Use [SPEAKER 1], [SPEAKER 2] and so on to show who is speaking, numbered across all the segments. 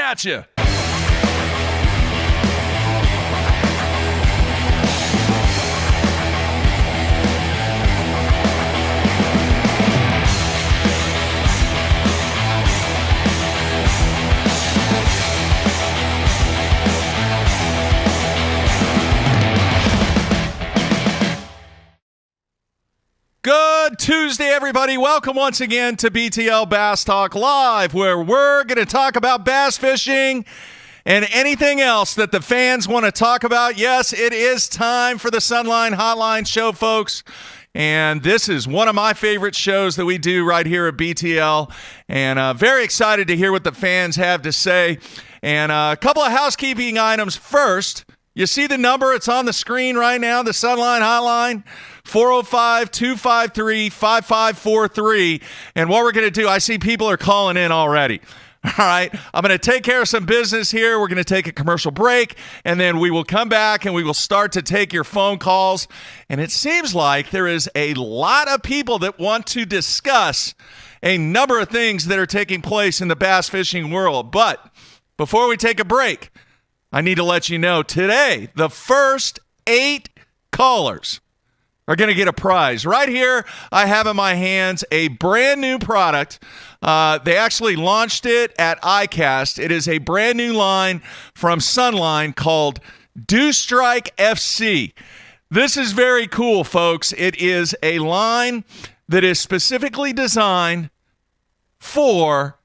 [SPEAKER 1] at you. Good Tuesday, everybody. Welcome once again to BTL Bass Talk Live, where we're going to talk about bass fishing and anything else that the fans want to talk about. Yes, it is time for the Sunline Hotline show, folks. And this is one of my favorite shows that we do right here at BTL. And very excited to hear what the fans have to say. And a couple of housekeeping items first. You see the number? It's on the screen right now, the Sunline Hotline, 405-253-5543. And what we're going to do, I see people are calling in already. All right, I'm going to take care of some business here. We're going to take a commercial break, and then we will come back and we will start to take your phone calls. And it seems like there is a lot of people that want to discuss a number of things that are taking place in the bass fishing world. But before we take a break, I need to let you know today, the first 8 callers are going to get a prize. Right here, I have in my hands a brand new product. They actually launched it at ICAST. It is a brand new line from Sunline called Do Strike FC. This is very cool, folks. It is a line that is specifically designed for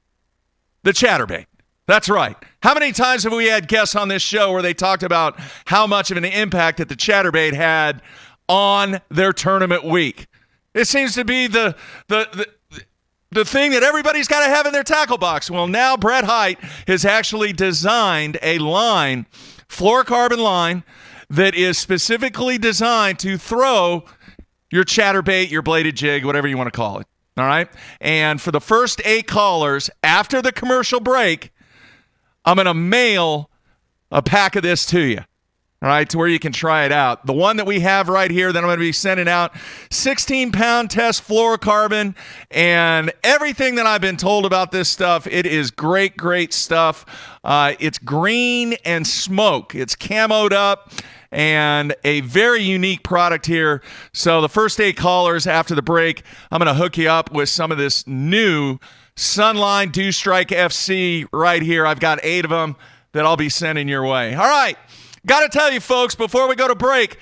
[SPEAKER 1] the chatterbait. That's right. How many times have we had guests on this show where they talked about how much of an impact that the chatterbait had on their tournament week? It seems to be the thing that everybody's got to have in their tackle box. Well, now Brett Height has actually designed a line, fluorocarbon line, that is specifically designed to throw your chatterbait, your bladed jig, whatever you want to call it. All right? And for the first 8 callers after the commercial break, I'm going to mail a pack of this to you, all right, to where you can try it out. The one that we have right here that I'm going to be sending out, 16-pound test fluorocarbon, and everything that I've been told about this stuff, it is great, great stuff. It's green and smoke. It's camoed up, and a very unique product here. So the first 8 callers after the break, I'm going to hook you up with some of this new Sunline Do Strike FC right here. I've got 8 of them that I'll be sending your way. All right. Got to tell you, folks, before we go to break,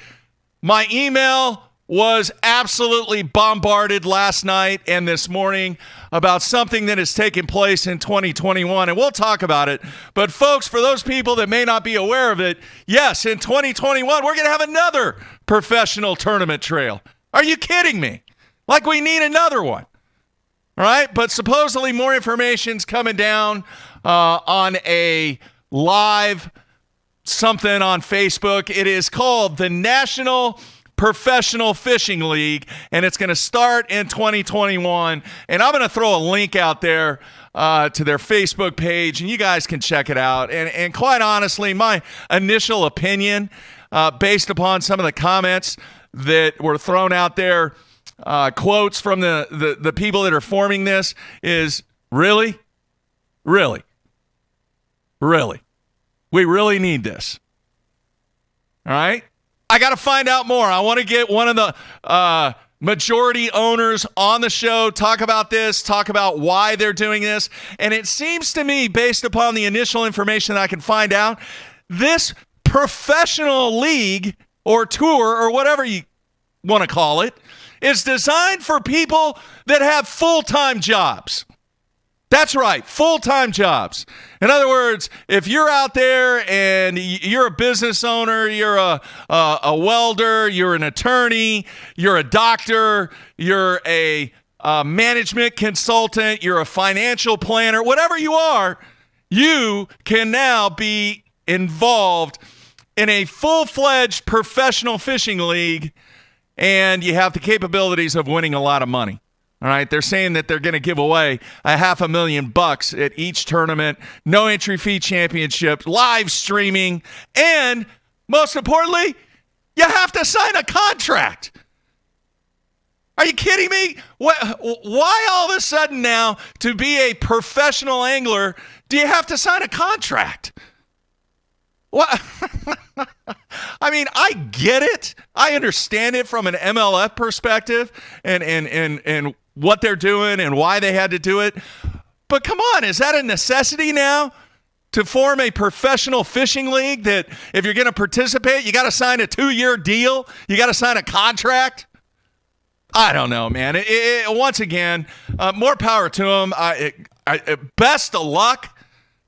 [SPEAKER 1] my email was absolutely bombarded last night and this morning about something that has taken place in 2021, and we'll talk about it. But, folks, for those people that may not be aware of it, yes, in 2021, we're going to have another professional tournament trail. Are you kidding me? Like we need another one. All right, but supposedly more information's coming down on a live something on Facebook. It is called the National Professional Fishing League, and it's going to start in 2021. And I'm going to throw a link out there to their Facebook page, and you guys can check it out. And quite honestly, my initial opinion, based upon some of the comments that were thrown out there, quotes from the people that are forming this, is really we really need this. All right, I got to find out more. I want to get one of the majority owners on the show, talk about this, talk about why they're doing this. And it seems to me, based upon the initial information that I can find out, this professional league or tour or whatever you want to call it is designed for people that have full-time jobs. That's right, full-time jobs. In other words, if you're out there and you're a business owner, you're a welder, you're an attorney, you're a doctor, you're a management consultant, you're a financial planner, whatever you are, you can now be involved in a full-fledged professional fishing league, and you have the capabilities of winning a lot of money. All right, they're saying that they're going to give away $500,000 at each tournament, no entry fee championship, live streaming, and most importantly, you have to sign a contract. Are you kidding me? Why all of a sudden now, to be a professional angler, do you have to sign a contract? What? I mean, I get it. I understand it from an MLF perspective and what they're doing and why they had to do it. But come on, is that a necessity now to form a professional fishing league that if you're going to participate, you got to sign a 2-year deal? You got to sign a contract? I don't know, man. Once again, more power to them. Best of luck.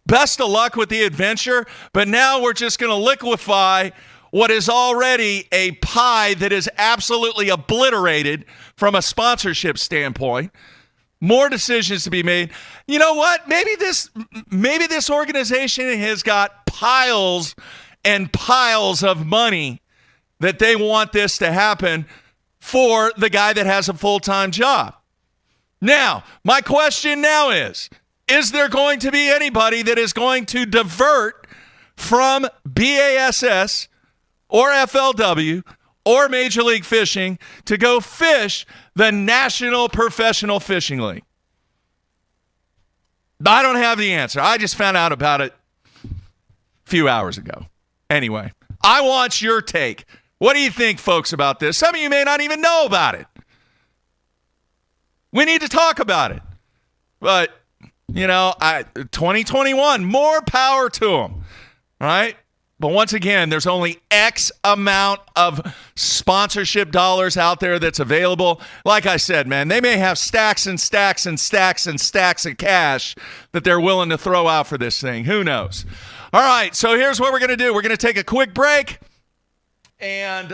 [SPEAKER 1] Best of luck with the adventure. But now we're just going to liquefy what is already a pie that is absolutely obliterated from a sponsorship standpoint. More decisions to be made. You know what? Maybe this organization has got piles and piles of money that they want this to happen for the guy that has a full-time job. Now, my question now is there going to be anybody that is going to divert from BASS or FLW or Major League Fishing to go fish the National Professional Fishing League? I don't have the answer. I just found out about it a few hours ago. Anyway, I want your take. What do you think, folks, about this? Some of you may not even know about it. We need to talk about it. But, 2021, more power to them, right? But once again, there's only X amount of sponsorship dollars out there that's available. Like I said, man, they may have stacks and stacks and stacks and stacks of cash that they're willing to throw out for this thing. Who knows? All right, so here's what we're going to do. We're going to take a quick break, and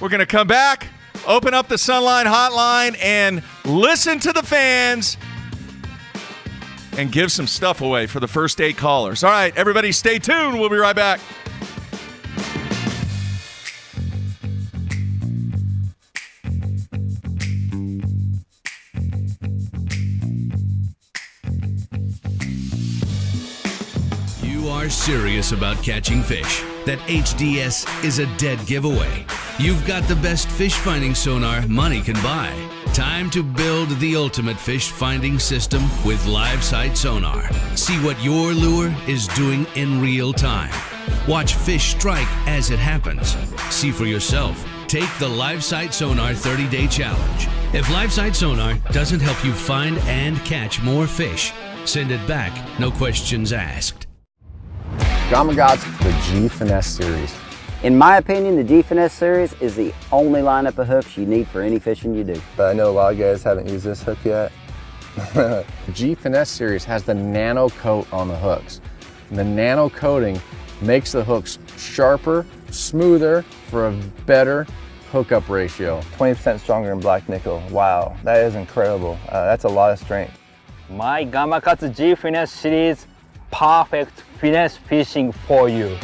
[SPEAKER 1] we're going to come back, open up the Sunline hotline, and listen to the fans and give some stuff away for the first 8 callers. All right, everybody stay tuned. We'll be right back.
[SPEAKER 2] You are serious about catching fish. That HDS is a dead giveaway. You've got the best fish finding sonar money can buy. Time to build the ultimate fish finding system with live sight sonar. See what your lure is doing in real time. Watch fish strike as it happens. See for yourself. Take the Live Sight Sonar 30-day challenge. If Live Sight Sonar doesn't help you find and catch more fish, send it back, no questions asked.
[SPEAKER 3] Gamakatsu, the G Finesse series.
[SPEAKER 4] In my opinion, the G Finesse series is the only lineup of hooks you need for any fishing you do.
[SPEAKER 3] But I know a lot of guys haven't used this hook yet. The G Finesse series has the nano coat on the hooks. And the nano coating makes the hooks sharper, smoother for a better hookup ratio.
[SPEAKER 5] 20% stronger than black nickel. Wow, that is incredible. That's a lot of strength.
[SPEAKER 6] My Gamakatsu G Finesse series, perfect finesse fishing for you.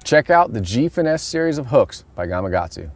[SPEAKER 3] Check out the G Finesse series of hooks by Gamakatsu.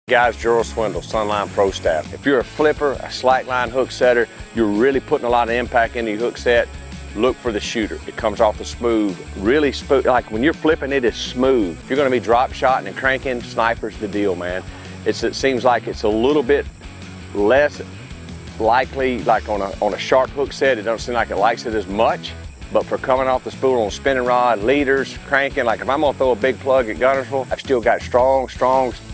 [SPEAKER 7] Guys, Gerald Swindle, Sunline Pro Staff. If you're a flipper, a slack line hook setter, you're really putting a lot of impact into your hook set, look for the shooter. It comes off the smooth, really smooth. Like when you're flipping, it is smooth. If you're gonna be drop shotting and cranking, Sniper's the deal, man. It seems like it's a little bit less likely, like on a sharp hook set, it doesn't seem like it likes it as much. But for coming off the spool on spinning rod, leaders, cranking, like if I'm gonna throw a big plug at Gunnersville, I've still got strong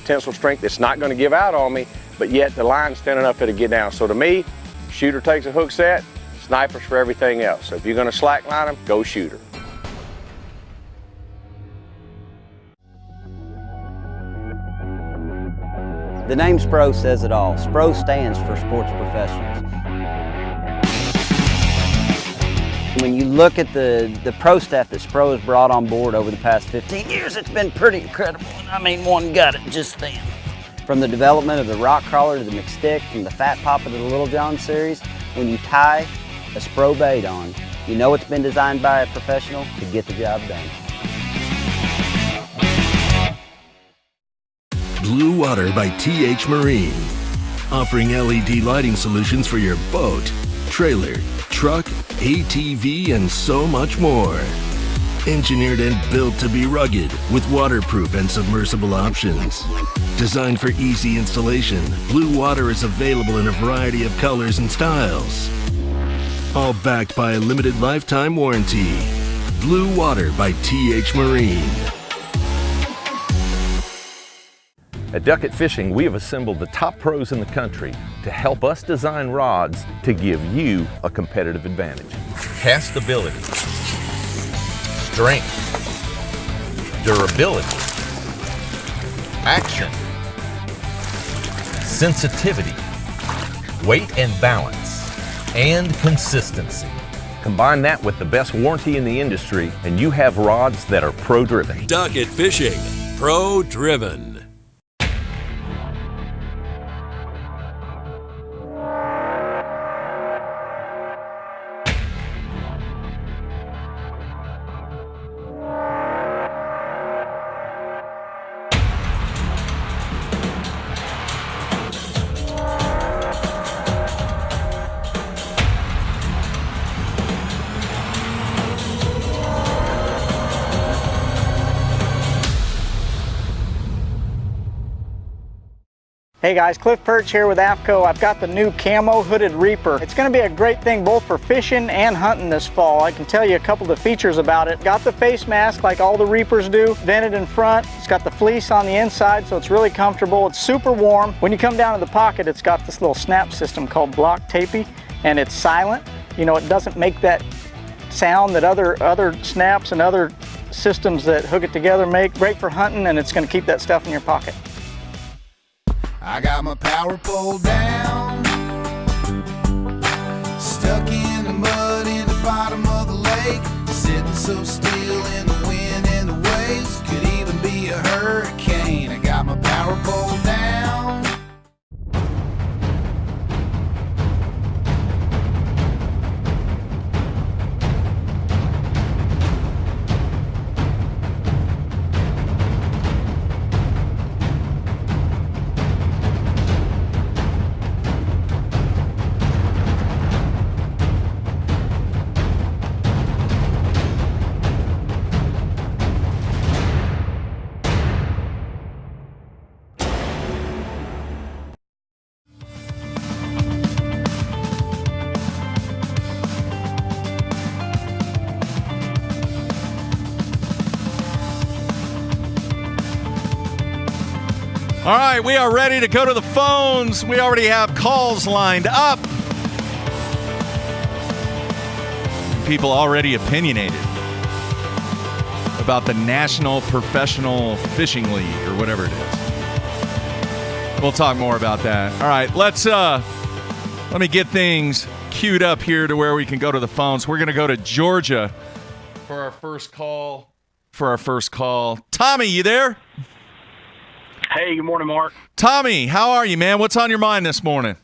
[SPEAKER 7] tensile strength. It's not gonna give out on me, but yet the line's thin enough it'll get down. So to me, shooter takes a hook set, Sniper's for everything else. So if you're gonna slack line them, go shooter.
[SPEAKER 4] The name SPRO says it all. SPRO stands for Sports Professionals. When you look at the pro staff that SPRO has brought on board over the past 15 years, it's been pretty incredible. I mean, one got it just then. From the development of the rock crawler to the McStick, from the Fat Papa to the Little John series, when you tie a Spro bait on, you know it's been designed by a professional to get the job done.
[SPEAKER 8] Blue Water by TH Marine. Offering LED lighting solutions for your boat, trailer, truck, ATV, and so much more. Engineered and built to be rugged with waterproof and submersible options. Designed for easy installation, Blue Water is available in a variety of colors and styles. All backed by a limited lifetime warranty. Blue Water by TH Marine.
[SPEAKER 9] At Duckett Fishing, we have assembled the top pros in the country to help us design rods to give you a competitive advantage. Castability, strength, durability, action, sensitivity, weight and balance, and consistency. Combine that with the best warranty in the industry, and you have rods that are pro-driven.
[SPEAKER 10] Duckett Fishing, pro-driven.
[SPEAKER 6] Hey guys, Cliff Perch here with AFCO. I've got the new Camo Hooded Reaper. It's going to be a great thing both for fishing and hunting this fall. I can tell you a couple of the features about it. Got the face mask like all the Reapers do, vented in front. It's got the fleece on the inside, so it's really comfortable. It's super warm. When you come down to the pocket, it's got this little snap system called Block Tapey, and it's silent. You know, it doesn't make that sound that other snaps and other systems that hook it together make. Great for hunting, and it's going to keep that stuff in your pocket.
[SPEAKER 11] I got my power pole down, stuck in the mud in the bottom of the lake, sitting so still in the wind and the waves, could even be a hurricane. I got my power pole down.
[SPEAKER 1] All right, we are ready to go to the phones. We already have calls lined up. People already opinionated about the National Professional Fishing League or whatever it is. We'll talk more about that. All right, let me get things queued up here to where we can go to the phones. We're going to go to Georgia for our first call. Tommy, you there?
[SPEAKER 12] Hey, good morning, Mark.
[SPEAKER 1] Tommy, how are you, man? What's on your mind this morning?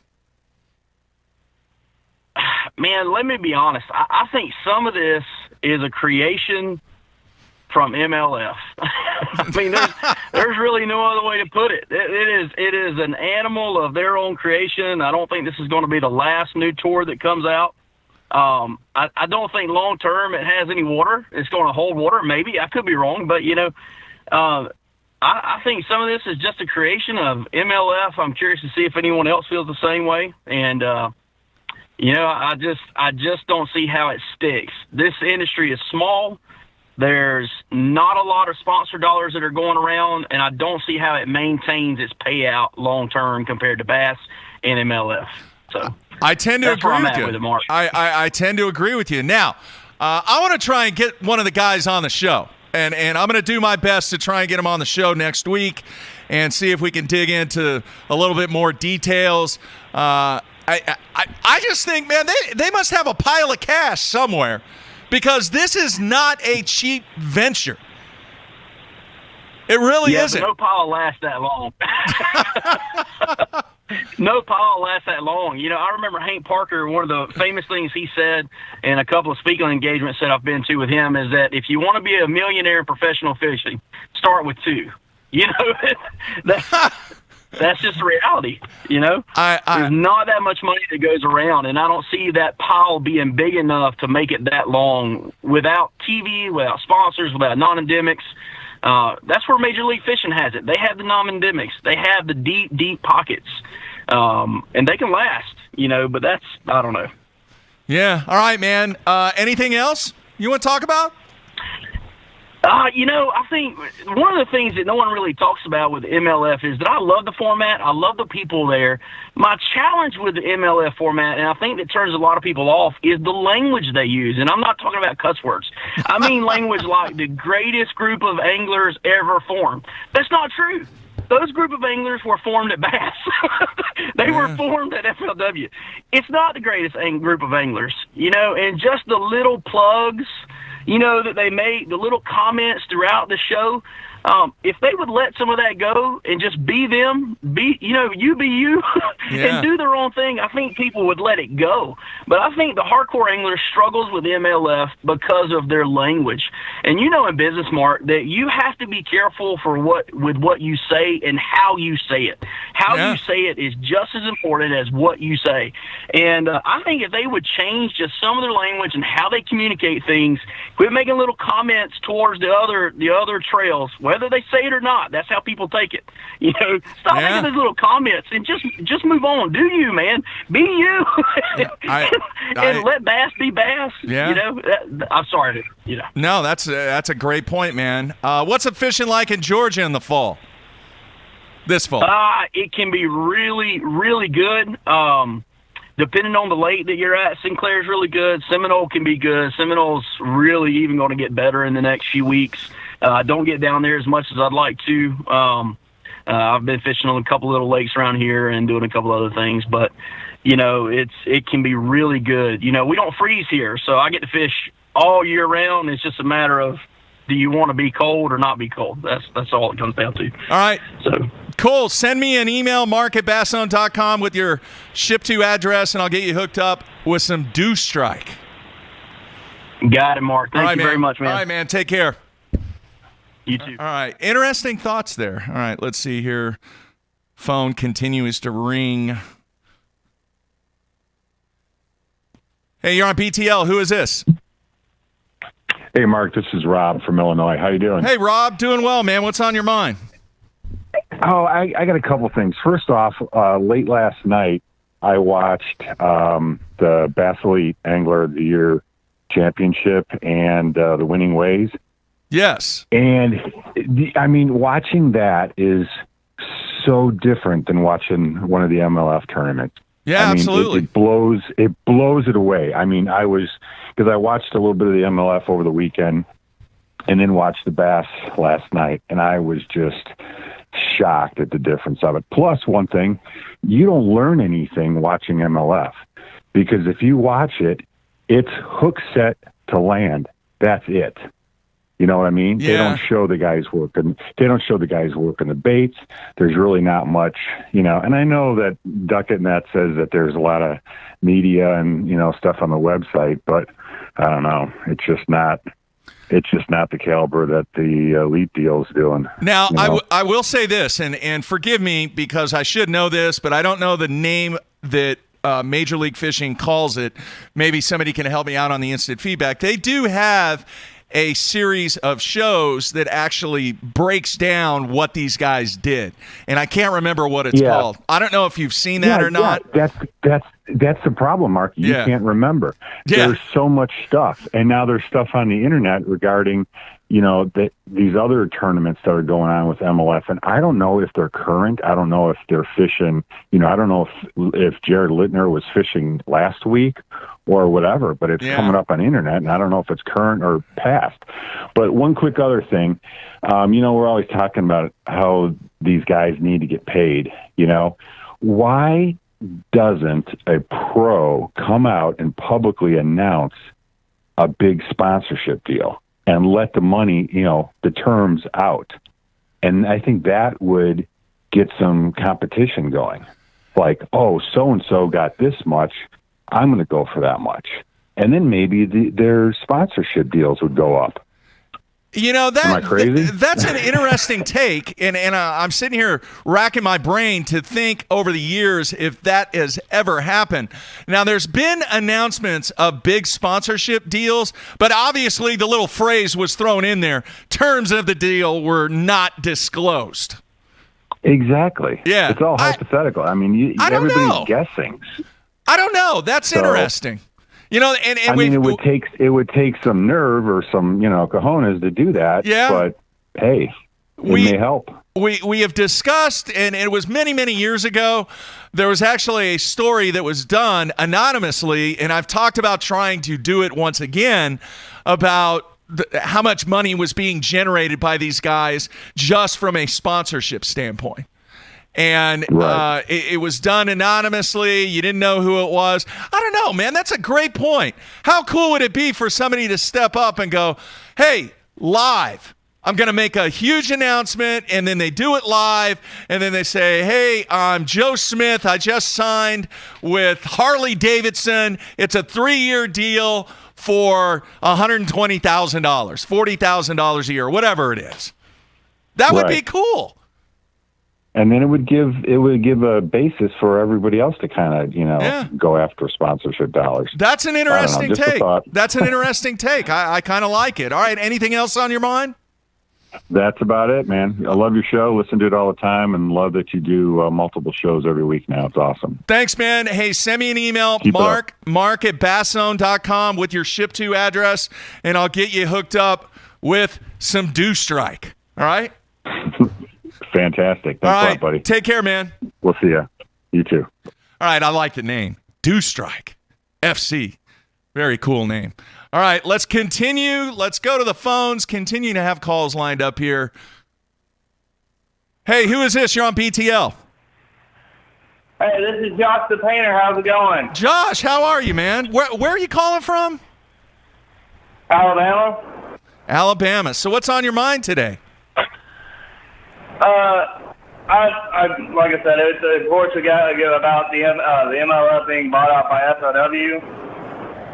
[SPEAKER 12] Man, let me be honest. I think some of this is a creation from MLF. I mean, there's really no other way to put it. It is an animal of their own creation. I don't think this is going to be the last new tour that comes out. I don't think long term it has any water. It's going to hold water, maybe. I could be wrong, but I think some of this is just a creation of MLF. I'm curious to see if anyone else feels the same way. And, I just don't see how it sticks. This industry is small. There's not a lot of sponsor dollars that are going around, and I don't see how it maintains its payout long-term compared to bass and MLF. So
[SPEAKER 1] I tend to agree with you.
[SPEAKER 12] With it, Mark.
[SPEAKER 1] I tend to agree with you. Now, I want to try and get one of the guys on the show. And I'm going to do my best to try and get him on the show next week and see if we can dig into a little bit more details. I just think, man, they must have a pile of cash somewhere because this is not a cheap venture. It really
[SPEAKER 12] Yeah,
[SPEAKER 1] isn't.
[SPEAKER 12] but no pile lasts that long. No pile lasts that long. You know, I remember Hank Parker, one of the famous things he said in a couple of speaking engagements that I've been to with him is that if you want to be a millionaire in professional fishing, start with 2. You know, that's just the reality, you know? There's not that much money that goes around, and I don't see that pile being big enough to make it that long without TV, without sponsors, without non-endemics. That's where Major League Fishing has it. They have the non-endemics. They have the deep, deep pockets. And they can last, you know, but that's, I don't know.
[SPEAKER 1] Yeah. All right, man. Anything else you want to talk about?
[SPEAKER 12] You know, I think one of the things that no one really talks about with MLF is that I love the format. I love the people there. My challenge with the MLF format, and I think that turns a lot of people off, is the language they use. And I'm not talking about cuss words. I mean language like the greatest group of anglers ever formed. That's not true. Those group of anglers were formed at Bass. They were formed at FLW. It's not the greatest group of anglers, you know, and just the little plugs, you know, that they make, the little comments throughout the show, if they would let some of that go and just be them, you be you, and do their own thing, I think people would let it go. But I think the hardcore angler struggles with MLF because of their language. And you know in business, Mark, that you have to be careful with what you say and how you say it. How you say it is just as important as what you say. And I think if they would change just some of their language and how they communicate things, quit making little comments towards the other trails, whether they say it or not, that's how people take it. You know, stop making those little comments and just move on. Do you, man? Be you, and let Bass be Bass.
[SPEAKER 1] Yeah.
[SPEAKER 12] You know, I'm sorry. You know.
[SPEAKER 1] No, that's a great point, man. What's it fishing like in Georgia in the fall? This fall?
[SPEAKER 12] It can be really, really good. Depending on the lake that you're at, Sinclair's really good. Seminole can be good. Seminole's really even going to get better in the next few weeks. Don't get down there as much as I'd like to. I've been fishing on a couple little lakes around here and doing a couple other things, but you know, it can be really good. You know, we don't freeze here, so I get to fish all year round. It's just a matter of, do you want to be cold or not be cold? That's all it comes down to.
[SPEAKER 1] All right.
[SPEAKER 12] So
[SPEAKER 1] cool. Send me an email, mark@basson.com, with your ship-to address, and I'll get you hooked up with some Dew Strike.
[SPEAKER 12] Got it, Mark. Thank you very much, man.
[SPEAKER 1] All right, man. Take care.
[SPEAKER 12] You too.
[SPEAKER 1] All right. Interesting thoughts there. All right. Let's see here. Phone continues to ring. Hey, you're on BTL. Who is this?
[SPEAKER 13] Hey, Mark, this is Rob from Illinois. How you doing?
[SPEAKER 1] Hey, Rob. Doing well, man. What's on your mind?
[SPEAKER 13] Oh, I got a couple things. First off, late last night, I watched the Bass Elite Angler of the Year Championship and the Winning Ways.
[SPEAKER 1] Yes.
[SPEAKER 13] And, watching that is so different than watching one of the MLF tournaments.
[SPEAKER 1] Yeah, absolutely.
[SPEAKER 13] It blows it away. Because I watched a little bit of the MLF over the weekend and then watched the Bass last night, and I was just shocked at the difference of it. Plus, one thing, you don't learn anything watching MLF, because if you watch it, it's hook set to land. That's it. You know what I mean?
[SPEAKER 1] Yeah.
[SPEAKER 13] They don't show the guys working. They don't show the guys working the baits. There's really not much, And I know that Duckett Net says that there's a lot of media and stuff on the website, but I don't know. It's just not the caliber that the Elite deal's doing.
[SPEAKER 1] Now, I will say this, and forgive me because I should know this, but I don't know the name that Major League Fishing calls it. Maybe somebody can help me out on the instant feedback. They do have a series of shows that actually breaks down what these guys did, and I can't remember what it's called. I don't know if you've seen that or not.
[SPEAKER 13] That's the problem, Mark. You can't remember. There's so much stuff, and now there's stuff on the internet regarding these other tournaments that are going on with MLF, and I don't know if they're current. I don't know if they're fishing. I don't know if Jared Littner was fishing last week or whatever, but it's coming up on the internet, and I don't know if it's current or past. But one quick other thing, we're always talking about how these guys need to get paid. Why doesn't a pro come out and publicly announce a big sponsorship deal and let the money, the terms out, And I think that would get some competition going. Like, oh, so-and-so got this much, I'm going to go for that much. And then maybe their sponsorship deals would go up.
[SPEAKER 1] You know,
[SPEAKER 13] Am I crazy?
[SPEAKER 1] That's an interesting take, and I'm sitting here racking my brain to think over the years if that has ever happened. Now, there's been announcements of big sponsorship deals, but obviously the little phrase was thrown in there. Terms of the deal were not disclosed.
[SPEAKER 13] Exactly.
[SPEAKER 1] Yeah.
[SPEAKER 13] It's all hypothetical. I mean, everybody's guessing.
[SPEAKER 1] I don't know. That's interesting. You know, and
[SPEAKER 13] I mean, it would take some nerve or some, cojones to do that.
[SPEAKER 1] Yeah.
[SPEAKER 13] But hey, it may help.
[SPEAKER 1] We have discussed, and it was many, many years ago, there was actually a story that was done anonymously, and I've talked about trying to do it once again about how much money was being generated by these guys just from a sponsorship standpoint. And it was done anonymously. You didn't know who it was. I don't know, man. That's a great point. How cool would it be for somebody to step up and go, hey, live, I'm going to make a huge announcement, and then they do it live, and then they say, hey, I'm Joe Smith. I just signed with Harley Davidson. It's a 3-year deal for $120,000, $40,000 a year, whatever it is. That would be cool.
[SPEAKER 13] And then it would give a basis for everybody else to kind of, go after sponsorship dollars.
[SPEAKER 1] That's an interesting take. That's an interesting take. I kind of like it. All right. Anything else on your mind?
[SPEAKER 13] That's about it, man. I love your show. Listen to it all the time, and love that you do multiple shows every week now. It's awesome.
[SPEAKER 1] Thanks, man. Hey, send me an email, Mark at bassone.com with your ship to address, and I'll get you hooked up with some Dew Strike. All right?
[SPEAKER 13] Fantastic. Thanks a lot, buddy.
[SPEAKER 1] Take care, man.
[SPEAKER 13] We'll see ya. You too.
[SPEAKER 1] All right. I like the name. Dew Strike FC. Very cool name. All right. Let's continue. Let's go to the phones. Continue to have calls lined up here. Hey, who is this? You're on BTL.
[SPEAKER 14] Hey, this is Josh the Painter. How's it going?
[SPEAKER 1] Josh, how are you, man? Where are you calling from?
[SPEAKER 14] Alabama.
[SPEAKER 1] Alabama. So what's on your mind today?
[SPEAKER 14] I like I said, it's of course we got to go about the MLS being bought out by FLW.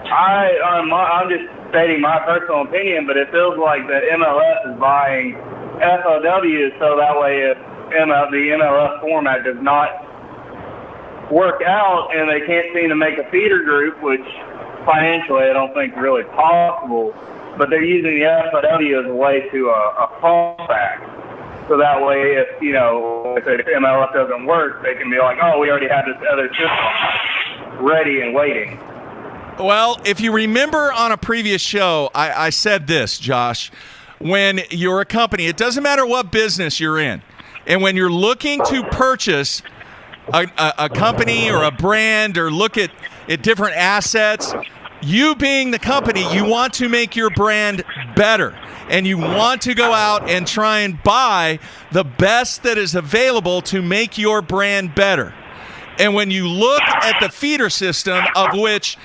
[SPEAKER 14] I'm just stating my personal opinion, but it feels like that MLS is buying FLW so that way if the MLS format does not work out and they can't seem to make a feeder group, which financially I don't think is really possible, but they're using the FLW as a way to a fallback. So that way, if MLS doesn't work, they can be like, oh, we already have this other system ready and waiting.
[SPEAKER 1] Well, if you remember on a previous show, I said this, Josh. When you're a company, it doesn't matter what business you're in, and when you're looking to purchase a company or a brand or look at different assets, you being the company, you want to make your brand better. And you want to go out and try and buy the best that is available to make your brand better. And when you look at the feeder system, of which,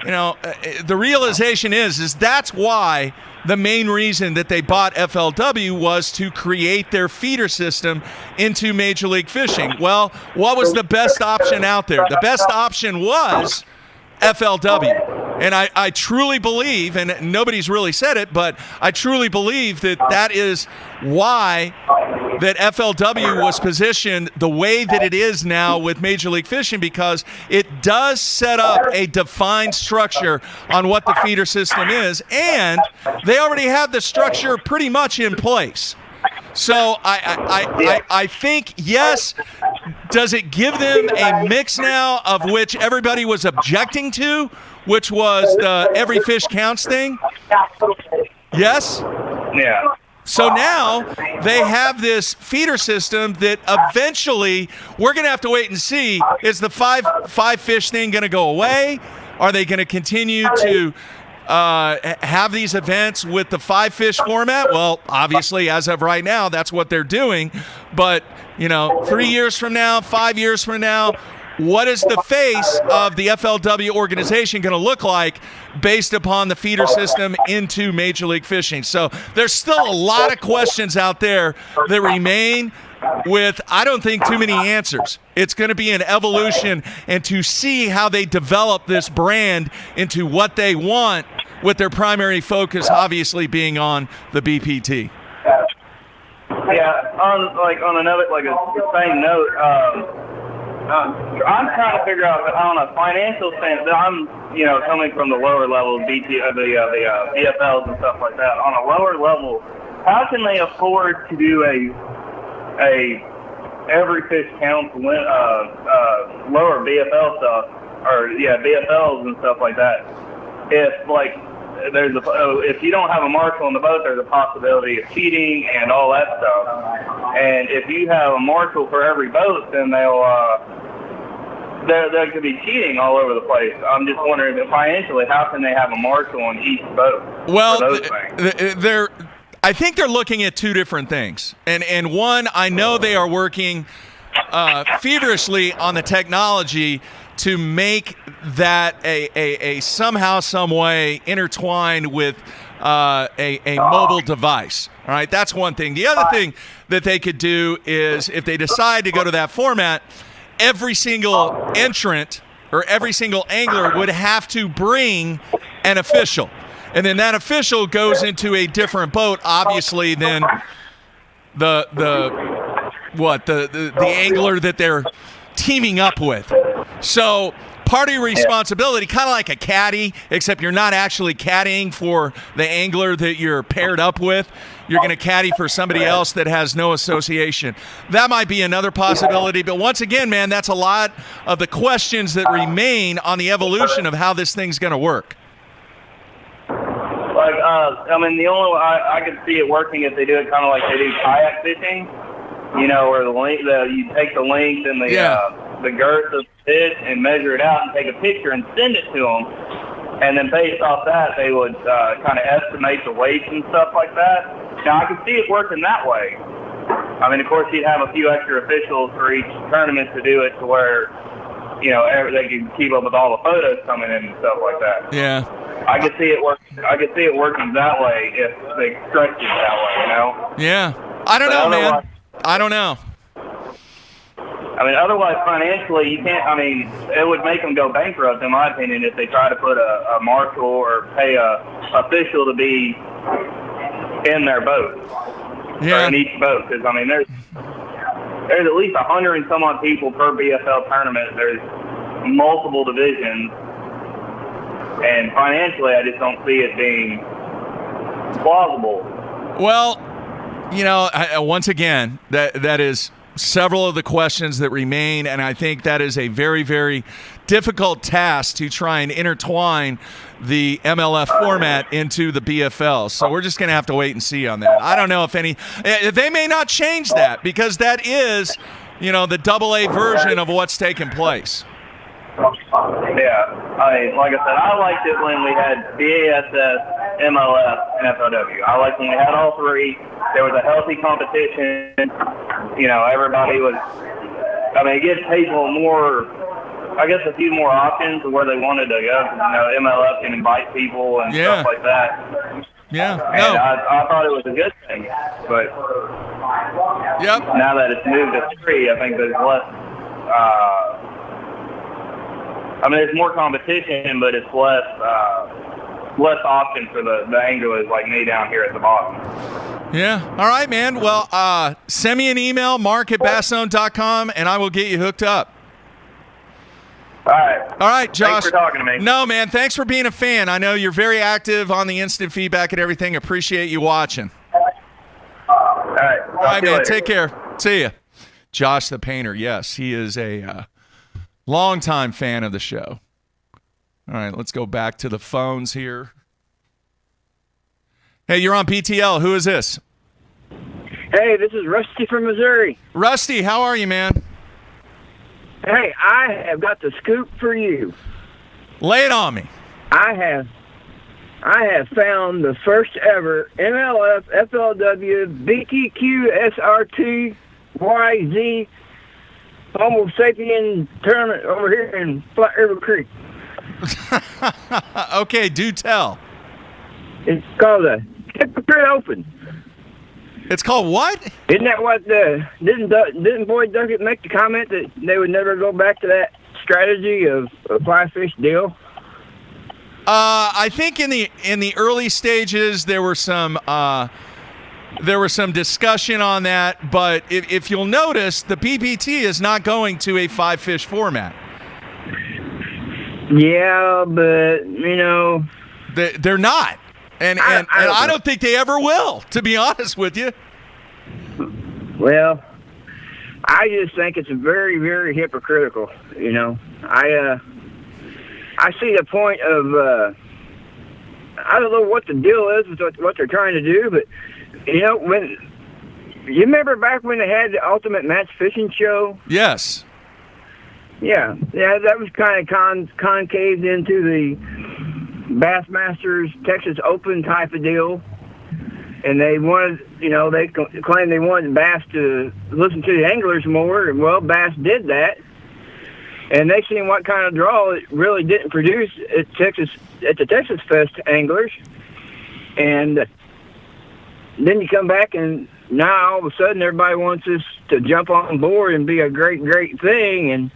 [SPEAKER 1] the realization is that's why the main reason that they bought FLW was to create their feeder system into Major League Fishing. Well, what was the best option out there? The best option was FLW. And I truly believe, and nobody's really said it, but I truly believe that is why that FLW was positioned the way that it is now with Major League Fishing, because it does set up a defined structure on what the feeder system is, and they already have the structure pretty much in place. So I think, yes, does it give them a mix now of which everybody was objecting to, which was the every fish counts thing? Yes?
[SPEAKER 14] Yeah.
[SPEAKER 1] So now they have this feeder system that eventually we're going to have to wait and see. Is the five fish thing going to go away? Are they going to continue to have these events with the 5-fish format? Well, obviously, as of right now, that's what they're doing. But, 3 years from now, 5 years from now, what is the face of the FLW organization going to look like based upon the feeder system into Major League Fishing? So there's still a lot of questions out there that remain with, I don't think, too many answers. It's going to be an evolution, and to see how they develop this brand into what they want, with their primary focus obviously being on the BPT.
[SPEAKER 14] Yeah, on another, the same note, I'm trying to figure out on a financial sense. I'm, coming from the lower level BT, the BFLs and stuff like that. On a lower level, how can they afford to do a every fish counts lower BFL stuff, or BFLs and stuff like that? If if you don't have a marshal on the boat, there's a possibility of cheating and all that stuff. And if you have a marshal for every boat, then there could be cheating all over the place. I'm just wondering, financially, how can they have a marshal on each boat?
[SPEAKER 1] Well, I think they're looking at two different things. And one, I know they are working feverishly on the technology to make that a somehow, some way intertwined with a mobile device. All right, that's one thing. The other thing that they could do is, if they decide to go to that format, every single entrant or every single angler would have to bring an official. And then that official goes into a different boat, obviously, than the angler that they're teaming up with. So part of your responsibility, kind of like a caddy, except you're not actually caddying for the angler that you're paired up with. You're going to caddy for somebody else that has no association. That might be another possibility. But once again, man, that's a lot of the questions that remain on the evolution of how this thing's going to work.
[SPEAKER 14] The only way I could see it working if they do it kind of like they do kayak fishing, where you take the length and the girth of the fish and measure it out and take a picture and send it to them, and then based off that they would kind of estimate the weights and stuff like that. Now I could see it working that way. Of course you'd have a few extra officials for each tournament to do it to where they can keep up with all the photos coming in and stuff like that.
[SPEAKER 1] Yeah.
[SPEAKER 14] I could see it working that way if they stretch it that way,
[SPEAKER 1] Yeah. I don't know, man. I don't know.
[SPEAKER 14] Otherwise, financially, you can't. It would make them go bankrupt, in my opinion, if they try to put a marshal or pay a official to be in their boat, or in each boat. Because there's at least 100 and some odd people per BFL tournament. There's multiple divisions, and financially, I just don't see it being plausible.
[SPEAKER 1] Well, once again, that is several of the questions that remain, and I think that is a very, very difficult task to try and intertwine the MLF format into the BFL. So we're just going to have to wait and see on that. I don't know if they may not change that, because that is, the AA version of what's taking place.
[SPEAKER 14] Yeah, like I said, I liked it when we had BASS, MLF, and FLW. I liked when we had all three. There was a healthy competition. Everybody was. It gives people more, a few more options of where they wanted to go. MLF can invite people and stuff like that.
[SPEAKER 1] Yeah.
[SPEAKER 14] And I thought it was a good thing, but now that it's moved to three, I think there's less. There's more competition, but it's less option for the anglers like me down here at the bottom.
[SPEAKER 1] Yeah. All right, man. Well, send me an email, mark@basszone.com, and I will get you hooked up.
[SPEAKER 14] All
[SPEAKER 1] right, Josh.
[SPEAKER 14] Thanks for talking to me.
[SPEAKER 1] No, man. Thanks for being a fan. I know you're very active on the instant feedback and everything. Appreciate you watching.
[SPEAKER 14] All right,
[SPEAKER 1] man.
[SPEAKER 14] later.
[SPEAKER 1] Take care. See ya. Josh the Painter. Yes, he is a longtime fan of the show. All right, let's go back to the phones here. Hey, you're on PTL. Who is this?
[SPEAKER 15] Hey, this is Rusty from Missouri.
[SPEAKER 1] Rusty, how are you, man?
[SPEAKER 15] Hey, I have got the scoop for you.
[SPEAKER 1] Lay it on me.
[SPEAKER 15] I have found the first ever MLF, FLW, BTQ, SRT, YZ Homo sapien tournament over here in Flat River Creek.
[SPEAKER 1] Okay, do tell.
[SPEAKER 15] It's called a Hypocrite Open.
[SPEAKER 1] It's called what?
[SPEAKER 15] Isn't that what didn't Boyd Duckett make the comment that they would never go back to that strategy of a fly fish deal?
[SPEAKER 1] I think in the early stages there were some discussion on that, but if you'll notice, the BPT is not going to a 5-fish format.
[SPEAKER 15] Yeah, but
[SPEAKER 1] they're not, and I don't think they ever will. To be honest with you.
[SPEAKER 15] Well, I just think it's very, very hypocritical. I see the point of I don't know what the deal is with what they're trying to do, but when you remember back when they had the Ultimate Match Fishing Show?
[SPEAKER 1] Yes.
[SPEAKER 15] Yeah, that was kind of concaved into the Bassmasters Texas Open type of deal, and they wanted, they claimed they wanted Bass to listen to the anglers more, and well, Bass did that, and they seen what kind of draw it really didn't produce at the Texas Fest anglers, and then you come back and now all of a sudden everybody wants us to jump on board and be a great, great thing, and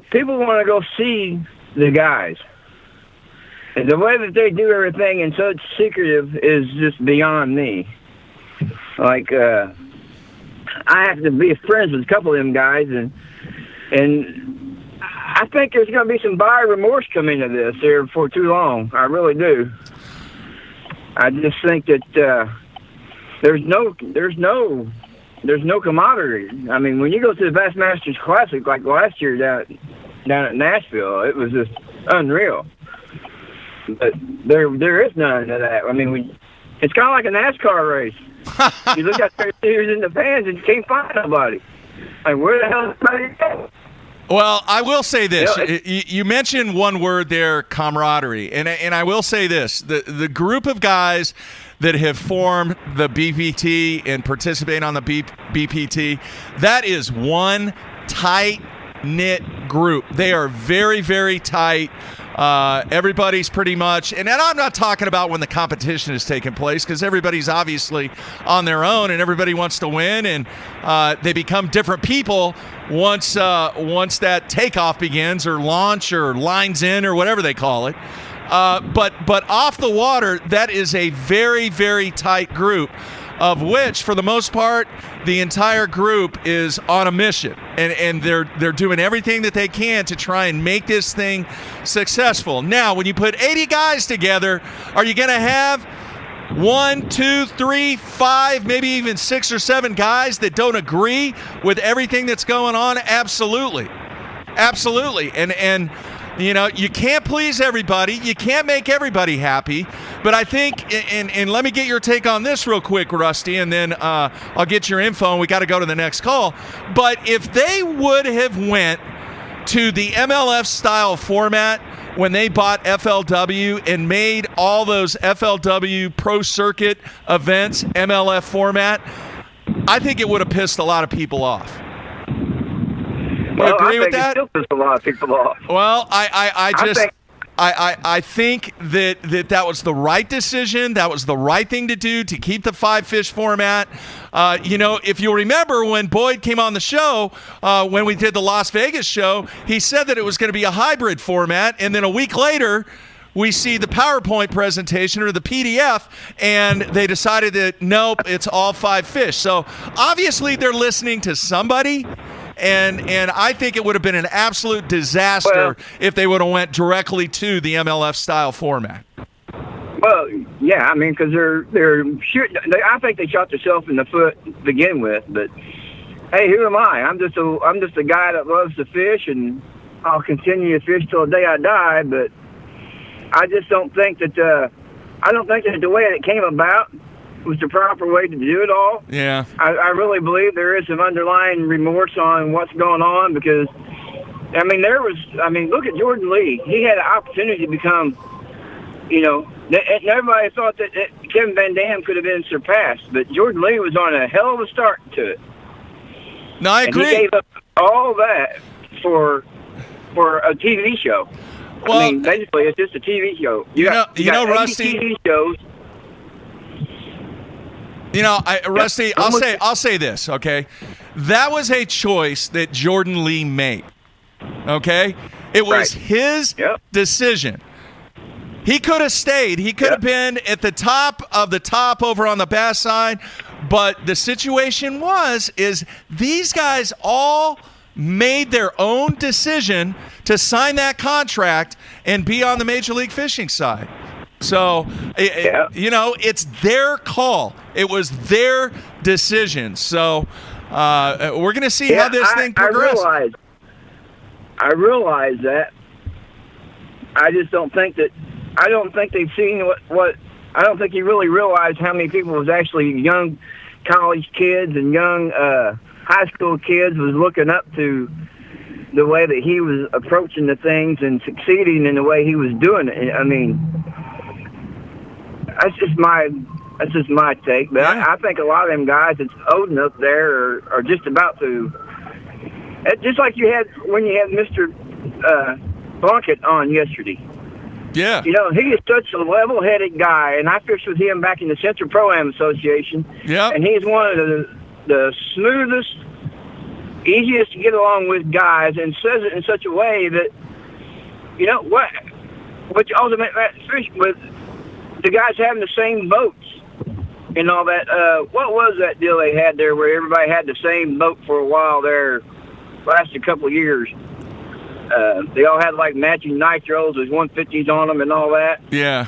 [SPEAKER 15] people want to go see the guys. And the way that they do everything and such secretive is just beyond me. Like, I have to be friends with a couple of them guys, and I think there's going to be some buyer remorse coming into this here before too long. I really do. I just think that there's no camaraderie. I mean, when you go to the Bassmasters Classic like last year down at Nashville, it was just unreal. But there is none of that. I mean, it's kind of like a NASCAR race. You look out there, who's in the fans, and you can't find nobody. Like, where the hell is everybody go?
[SPEAKER 1] Well, I will say this. You mentioned one word there, camaraderie. And I will say this. The group of guys that have formed the BPT and participate on the BPT, that is one tight-knit group. They are very, very tight. Everybody's pretty much, and I'm not talking about when the competition is taking place, because everybody's obviously on their own and everybody wants to win, and they become different people once that takeoff begins, or launch, or lines in, or whatever they call it. But off the water, that is a very, very tight group, of which, for the most part, the entire group is on a mission, and they're doing everything that they can to try and make this thing successful. Now, when you put 80 guys together, are you going to have 1, 2, 3, 5, maybe even 6 or 7 guys that don't agree with everything that's going on? Absolutely. And you can't please everybody. You can't make everybody happy. But I think, and let me get your take on this real quick, Rusty, and then I'll get your info, and we got to go to the next call. But if they would have went to the MLF-style format when they bought FLW and made all those FLW Pro Circuit events MLF format, I think it would have pissed a lot of people off.
[SPEAKER 15] Well,
[SPEAKER 1] agree with that?
[SPEAKER 15] It still pisses a lot of people off.
[SPEAKER 1] Well, I think that was the right decision. That was the right thing to do, to keep the 5-fish format. If you remember when Boyd came on the show, when we did the Las Vegas show, he said that it was going to be a hybrid format, and then a week later, we see the PowerPoint presentation, or the PDF, and they decided that, nope, it's all 5 fish. So obviously they're listening to somebody. And I think it would have been an absolute disaster if they would have went directly to the MLF-style format.
[SPEAKER 15] Well, yeah, I mean, because they're shooting. I think they shot themselves in the foot to begin with. But hey, who am I? I'm just a guy that loves to fish, and I'll continue to fish till the day I die. But I just don't think that the way it came about was the proper way to do it all.
[SPEAKER 1] Yeah.
[SPEAKER 15] I really believe there is some underlying remorse on what's going on, because, look at Jordan Lee. He had an opportunity to become, everybody thought that Kevin Van Dam could have been surpassed, but Jordan Lee was on a hell of a start to it.
[SPEAKER 1] No, I agree.
[SPEAKER 15] all that for a TV show.
[SPEAKER 1] Well,
[SPEAKER 15] I mean, basically, it's just a TV show. You got
[SPEAKER 1] Rusty.
[SPEAKER 15] TV shows.
[SPEAKER 1] Rusty, I'll say this, okay? That was a choice that Jordan Lee made. Okay? It was his decision. He could have stayed. He could have been at the top of the top over on the bass side, but the situation is these guys all made their own decision to sign that contract and be on the Major League Fishing side. So, it's their call. It was their decision. So, we're going to see how this thing progresses.
[SPEAKER 15] I realize that. I just don't think that. I don't think they've seen what. I don't think he really realized how many people was actually young college kids and young high school kids was looking up to the way that he was approaching the things and succeeding in the way he was doing it. I mean, that's just my take. But I think a lot of them guys that's old enough there are just about to. Just like you had when you had Mr. Plunkett on yesterday.
[SPEAKER 1] Yeah.
[SPEAKER 15] He is such a level-headed guy, and I fished with him back in the Central Pro-Am Association.
[SPEAKER 1] Yeah.
[SPEAKER 15] And he's one of the smoothest, easiest to get along with guys, and says it in such a way that, which also meant that fish with the guys having the same boats and all that. What was that deal they had there where everybody had the same boat for a while there, lasted a couple of years? They all had like matching nitros with 150s on them and all that.
[SPEAKER 1] Yeah.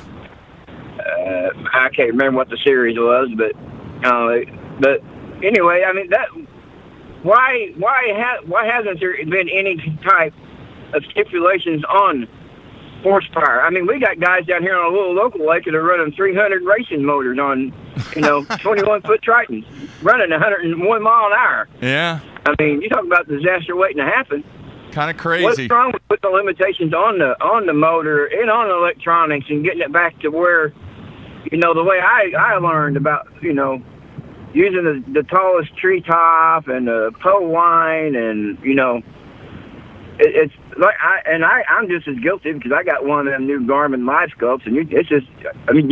[SPEAKER 15] I can't remember what the series was, but anyway, I mean that. Why hasn't there been any type of stipulations on horsepower? I mean, we got guys down here on a little local lake that are running 300 racing motors on, 21-foot Tritons, running 101 mile an hour.
[SPEAKER 1] Yeah.
[SPEAKER 15] I mean, you talk about disaster waiting to happen.
[SPEAKER 1] Kind of crazy.
[SPEAKER 15] What's wrong with the limitations on the motor and on the electronics and getting it back to where, the way I learned about, using the tallest treetop and the pole line and, it's like I'm just as guilty because I got one of them new Garmin live scopes and you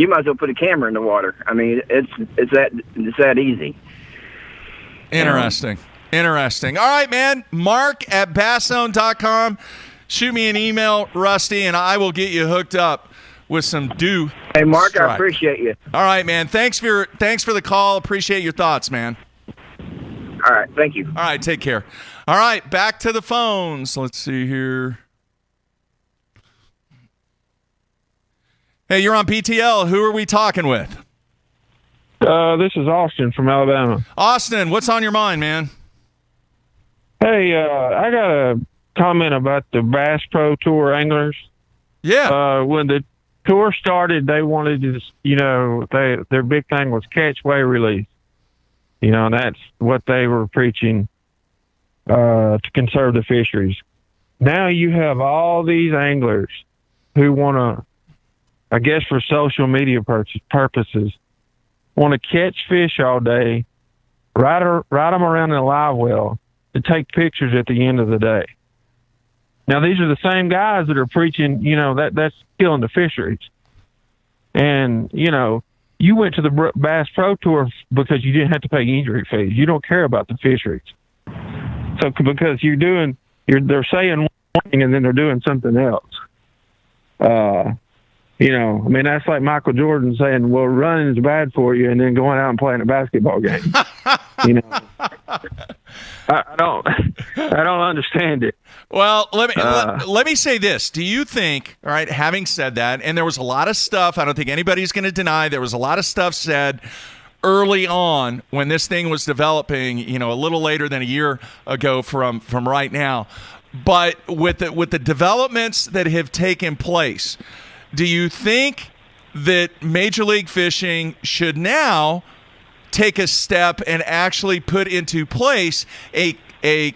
[SPEAKER 15] might as well put a camera in the water. I mean, it's that easy.
[SPEAKER 1] Interesting. Interesting. All right, man. Mark@basszone.com. Shoot me an email, Rusty, and I will get you hooked up with some due.
[SPEAKER 15] Hey, Mark,
[SPEAKER 1] strike.
[SPEAKER 15] I appreciate you.
[SPEAKER 1] All right, man. Thanks for the call. Appreciate your thoughts, man.
[SPEAKER 15] All right. Thank you.
[SPEAKER 1] All right. Take care. All right. Back to the phones. Let's see here. Hey, you're on PTL. Who are we talking with?
[SPEAKER 16] This is Austin from Alabama.
[SPEAKER 1] Austin, what's on your mind, man?
[SPEAKER 16] Hey, I got a comment about the Bass Pro Tour anglers.
[SPEAKER 1] Yeah.
[SPEAKER 16] When the tour started, they wanted to, their big thing was catch, weigh, release. And that's what they were preaching to conserve the fisheries. Now you have all these anglers who want to, I guess for social media purposes, want to catch fish all day, ride them around in a live well, to take pictures at the end of the day. Now, these are the same guys that are preaching, that's killing the fisheries. And, you went to the Bass Pro Tour because you didn't have to pay injury fees. You don't care about the fisheries. So, because they're saying one thing and then they're doing something else. That's like Michael Jordan saying, well, running is bad for you, and then going out and playing a basketball game. I don't understand it.
[SPEAKER 1] Well, let me say this. Do you think, all right, having said that, and there was a lot of stuff, I don't think anybody's going to deny there was a lot of stuff said early on when this thing was developing, a little later than a year ago from right now. But with the developments that have taken place, do you think that Major League Fishing should now take a step and actually put into place a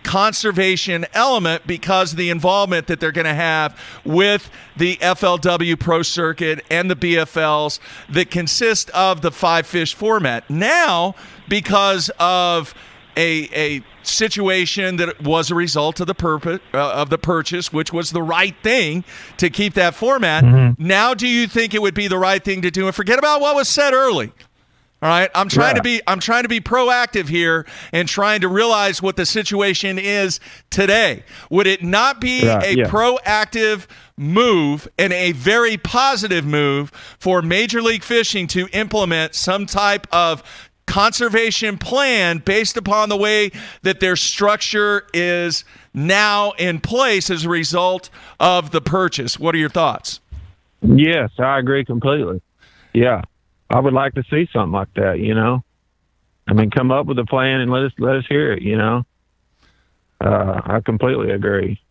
[SPEAKER 1] conservation element because of the involvement that they're going to have with the FLW Pro Circuit and the BFLs that consist of the 5-fish format? Now, because of a situation that was a result of the purchase, which was the right thing to keep that format.
[SPEAKER 16] Mm-hmm.
[SPEAKER 1] Now, do you think it would be the right thing to do? And forget about what was said early. All right, I'm trying to be proactive here and trying to realize what the situation is today. Would it not be proactive move and a very positive move for Major League Fishing to implement some type of conservation plan based upon the way that their structure is now in place as a result of the purchase? What are your thoughts?
[SPEAKER 16] Yes, I agree completely. Yeah. I would like to see something like that, you know. I mean, come up with a plan and let us hear it, you know. I completely agree.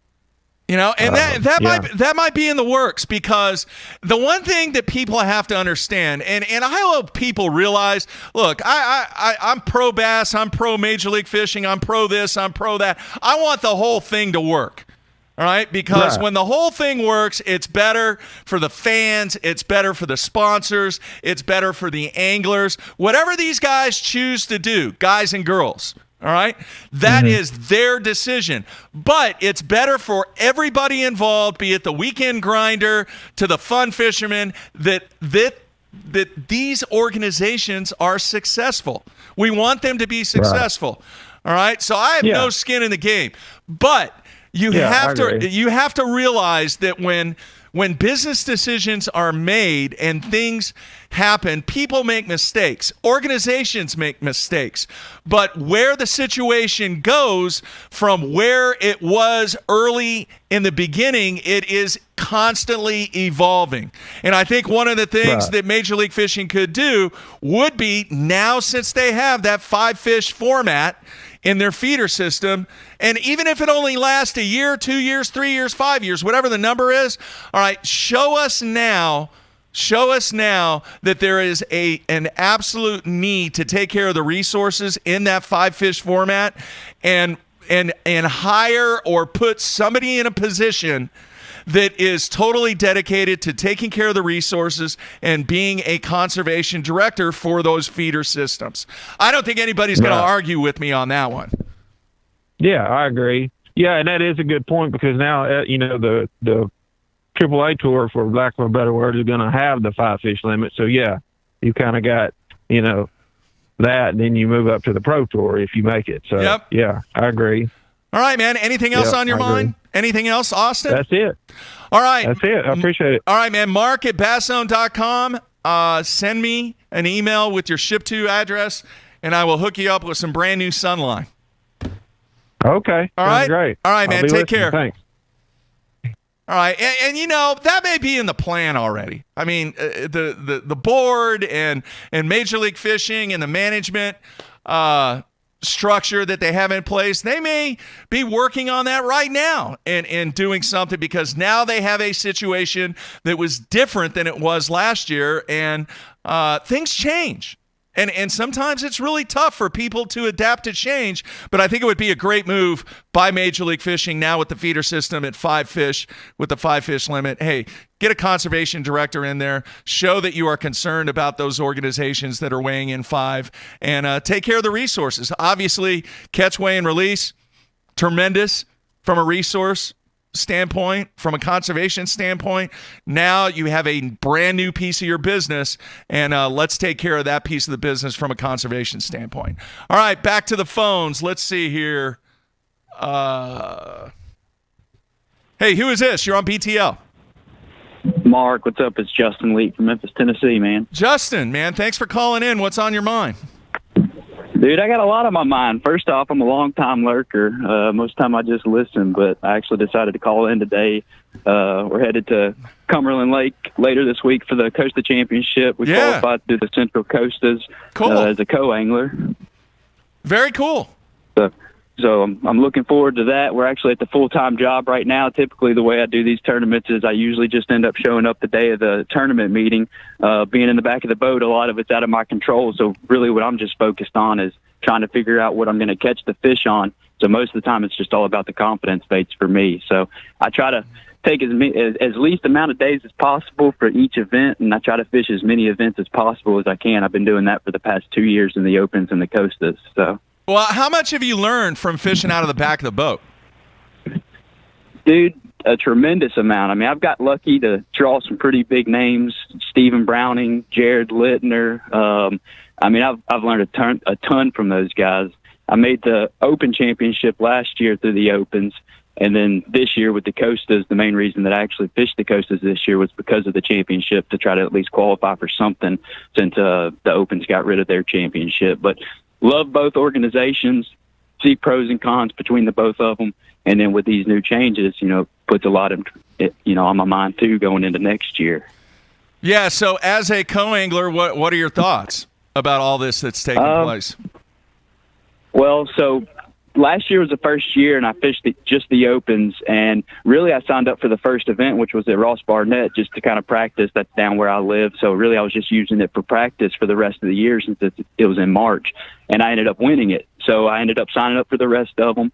[SPEAKER 1] You know, and that might be in the works, because the one thing that people have to understand, and I hope people realize, look, I'm pro bass, I'm pro Major League Fishing, I'm pro this, I'm pro that. I want the whole thing to work. All right, because when the whole thing works, it's better for the fans, it's better for the sponsors, it's better for the anglers, whatever these guys choose to do, guys and girls. All right, that is their decision, but it's better for everybody involved, be it the weekend grinder to the fun fisherman, that these organizations are successful. We want them to be successful. All right, so I have no skin in the game, but you have to realize that when business decisions are made and things happen, people make mistakes, organizations make mistakes, but where the situation goes from where it was early in the beginning, it is constantly evolving. And I think one of the things that Major League Fishing could do would be, now since they have that 5-fish format in their feeder system, and even if it only lasts a year, 2 years, 3 years, 5 years, whatever the number is, all right, show us now that there is an absolute need to take care of the resources in that 5-fish format, and hire or put somebody in a position that is totally dedicated to taking care of the resources and being a conservation director for those feeder systems. I don't think anybody's going to argue with me on that one.
[SPEAKER 16] Yeah, I agree. Yeah, and that is a good point, because now, you know, the AAA tour, for lack of a better word, is going to have the 5-fish limit. So, yeah, you kind of got, you know, that, and then you move up to the Pro Tour if you make it. So, yeah, I agree.
[SPEAKER 1] All right, man. Anything else on your mind? Anything else, Austin?
[SPEAKER 16] That's it.
[SPEAKER 1] All right.
[SPEAKER 16] That's it. I appreciate it.
[SPEAKER 1] All right, man. Mark at basszone.com. Send me an email with your ship-to address, and I will hook you up with some brand new Sunline.
[SPEAKER 16] Okay.
[SPEAKER 1] All right.
[SPEAKER 16] Great.
[SPEAKER 1] All right, man. Take care.
[SPEAKER 16] Thanks.
[SPEAKER 1] All right, and you know, that may be in the plan already. I mean, the board and Major League Fishing and the management structure that they have in place, they may be working on that right now and doing something, because now they have a situation that was different than it was last year, and things change. And sometimes it's really tough for people to adapt to change, but I think it would be a great move by Major League Fishing now with the feeder system at 5 fish, with the 5-fish limit. Hey, get a conservation director in there, show that you are concerned about those organizations that are weighing in 5, and take care of the resources. Obviously, catch, weigh, and release, tremendous from a resource standpoint, from a conservation standpoint. Now you have a brand new piece of your business, and let's take care of that piece of the business from a conservation standpoint. All right, back to the phones. Let's see here. Hey, who is this? You're on BTL.
[SPEAKER 17] Mark, what's up? It's Justin Leak from Memphis, Tennessee, man.
[SPEAKER 1] Justin, man, thanks for calling in. What's on your mind?
[SPEAKER 17] Dude, I got a lot on my mind. First off, I'm a long-time lurker. Most of the time I just listen, but I actually decided to call in today. We're headed to Cumberland Lake later this week for the Costa Championship. We qualified through the Central Coastas as a co-angler.
[SPEAKER 1] Very cool.
[SPEAKER 17] So I'm looking forward to that. We're actually at the full-time job right now. Typically, the way I do these tournaments is I usually just end up showing up the day of the tournament meeting. Being in the back of the boat, a lot of it's out of my control. So really what I'm just focused on is trying to figure out what I'm going to catch the fish on. So most of the time, it's just all about the confidence baits for me. So I try to take as least amount of days as possible for each event, and I try to fish as many events as possible as I can. I've been doing that for the past 2 years in the Opens and the Costas. So
[SPEAKER 1] Well, how much have you learned from fishing out of the back of the boat?
[SPEAKER 17] Dude, a tremendous amount. I mean, I've got lucky to draw some pretty big names: Stephen Browning, Jared Littner. I mean, I've learned a ton from those guys. I made the Open Championship last year through the Opens, and then this year with the Costas. The main reason that I actually fished the Costas this year was because of the championship, to try to at least qualify for something, since the Opens got rid of their championship. But love both organizations, see pros and cons between the both of them. And then with these new changes, puts a lot of, on my mind too, going into next year.
[SPEAKER 1] Yeah. So as a co-angler, what are your thoughts about all this that's taking place?
[SPEAKER 17] Well, so last year was the first year, and I fished just the Opens, and really I signed up for the first event, which was at Ross Barnett, just to kind of practice. That's down where I live. So really I was just using it for practice for the rest of the year, since it was in March, and I ended up winning it. So I ended up signing up for the rest of them.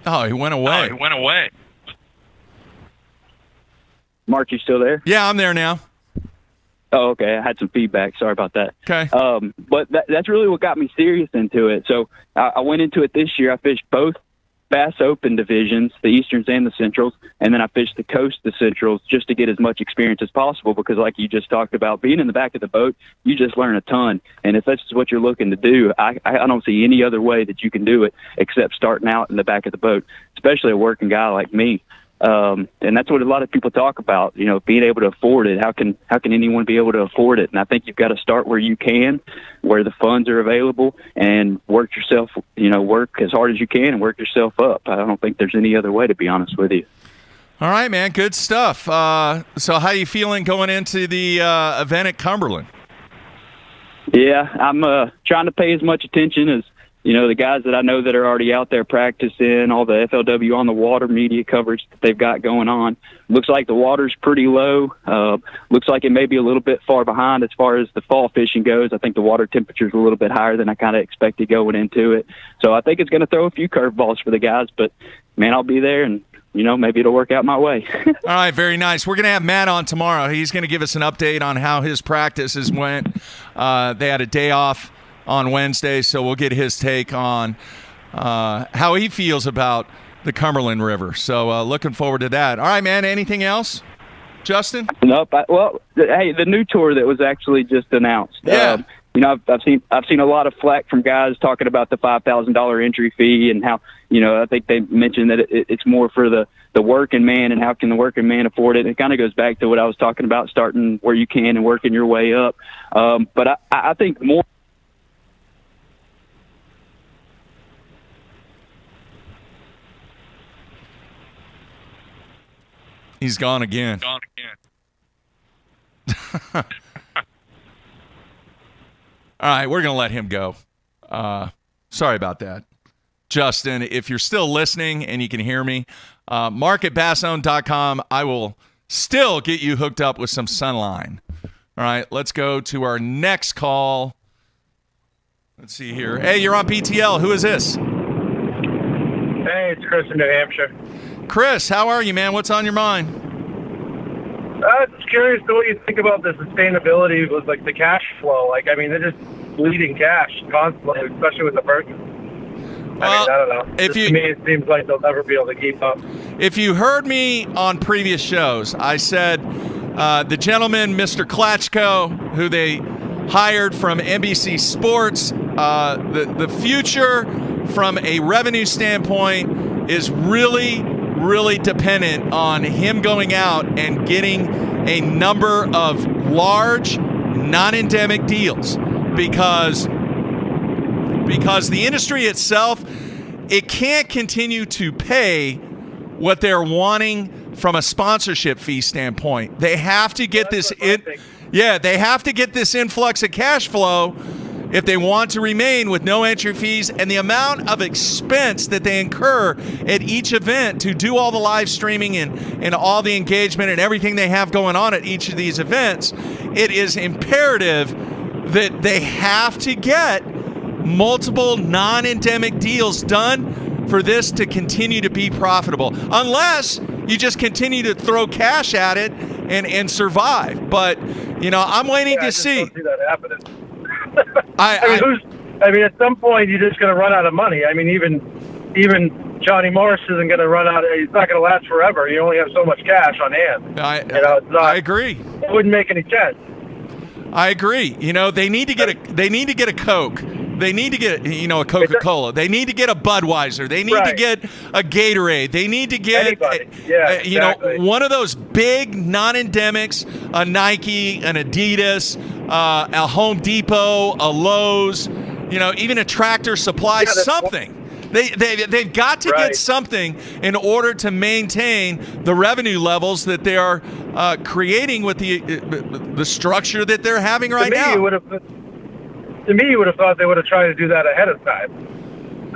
[SPEAKER 1] Oh, he went away.
[SPEAKER 17] Mark, you still there?
[SPEAKER 1] Yeah, I'm there now.
[SPEAKER 17] Oh, okay. I had some feedback. Sorry about that.
[SPEAKER 1] Okay.
[SPEAKER 17] But that's really what got me serious into it. So I went into it this year. I fished both Bass Open divisions, the Easterns and the Centrals, and then I fished the Coast, the Centrals, just to get as much experience as possible, because like you just talked about, being in the back of the boat, you just learn a ton. And if that's what you're looking to do, I don't see any other way that you can do it except starting out in the back of the boat, especially a working guy like me. And that's what a lot of people talk about, being able to afford it. How can anyone be able to afford it? And I think you've got to start where you can, where the funds are available, and work yourself, work as hard as you can and work yourself up. I don't think there's any other way, to be honest with you.
[SPEAKER 1] All right, man. Good stuff. So how are you feeling going into the event at Cumberland?
[SPEAKER 17] Yeah, I'm trying to pay as much attention as the guys that I know that are already out there practicing, all the FLW on the water media coverage that they've got going on. Looks like the water's pretty low. Looks like it may be a little bit far behind as far as the fall fishing goes. I think the water temperature's a little bit higher than I kind of expected going into it. So I think it's going to throw a few curveballs for the guys, but man, I'll be there, and maybe it'll work out my way.
[SPEAKER 1] All right, very nice. We're going to have Matt on tomorrow. He's going to give us an update on how his practices went. They had a day off on Wednesday, so we'll get his take on how he feels about the Cumberland River. So looking forward to that. All right, man, anything else, Justin?
[SPEAKER 17] Nope. Hey, the new tour that was actually just announced.
[SPEAKER 1] Yeah.
[SPEAKER 17] I've seen a lot of flack from guys talking about the $5,000 entry fee, and how, I think they mentioned that it's more for the working man, and how can the working man afford it. And it kind of goes back to what I was talking about, starting where you can and working your way up. But I think more.
[SPEAKER 1] He's gone again. All right, we're going to let him go. Sorry about that. Justin, if you're still listening and you can hear me, Mark at bassown.com. I will still get you hooked up with some Sunline. All right, let's go to our next call. Let's see here. Hey, you're on PTL. Who is this?
[SPEAKER 18] Hey, it's Chris in New Hampshire.
[SPEAKER 1] Chris, how are you, man? What's on your mind?
[SPEAKER 18] I'm just curious to what you think about the sustainability with the cash flow. They're just bleeding cash constantly, especially with the purchase. I don't know. To me, it seems like they'll never be able to keep up.
[SPEAKER 1] If you heard me on previous shows, I said the gentleman, Mr. Klatchko, who they hired from NBC Sports, the future from a revenue standpoint is really dependent on him going out and getting a number of large non-endemic deals, because the industry itself, it can't continue to pay what they're wanting from a sponsorship fee standpoint. They have to get this they have to get this influx of cash flow if they want to remain with no entry fees. And the amount of expense that they incur at each event to do all the live streaming and all the engagement and everything they have going on at each of these events, it is imperative that they have to get multiple non-endemic deals done for this to continue to be profitable, unless you just continue to throw cash at it and survive. But I'm waiting to see.
[SPEAKER 18] I don't see that happening. I mean, at some point you're just going to run out of money. I mean, even Johnny Morris isn't going to run out. He's not going to last forever. You only have so much cash on hand.
[SPEAKER 1] I agree.
[SPEAKER 18] It wouldn't make any sense.
[SPEAKER 1] I agree. They need to get a Coke. They need to get a Coca-Cola. They need to get a Budweiser. They need to get a Gatorade. They need to get one of those big non-endemics, a Nike, an Adidas, a Home Depot, a Lowe's, even a Tractor Supply, something. They've got to get something in order to maintain the revenue levels that they are creating with the structure that they're having right now.
[SPEAKER 18] To me, you would have thought they would have tried to do that ahead of time.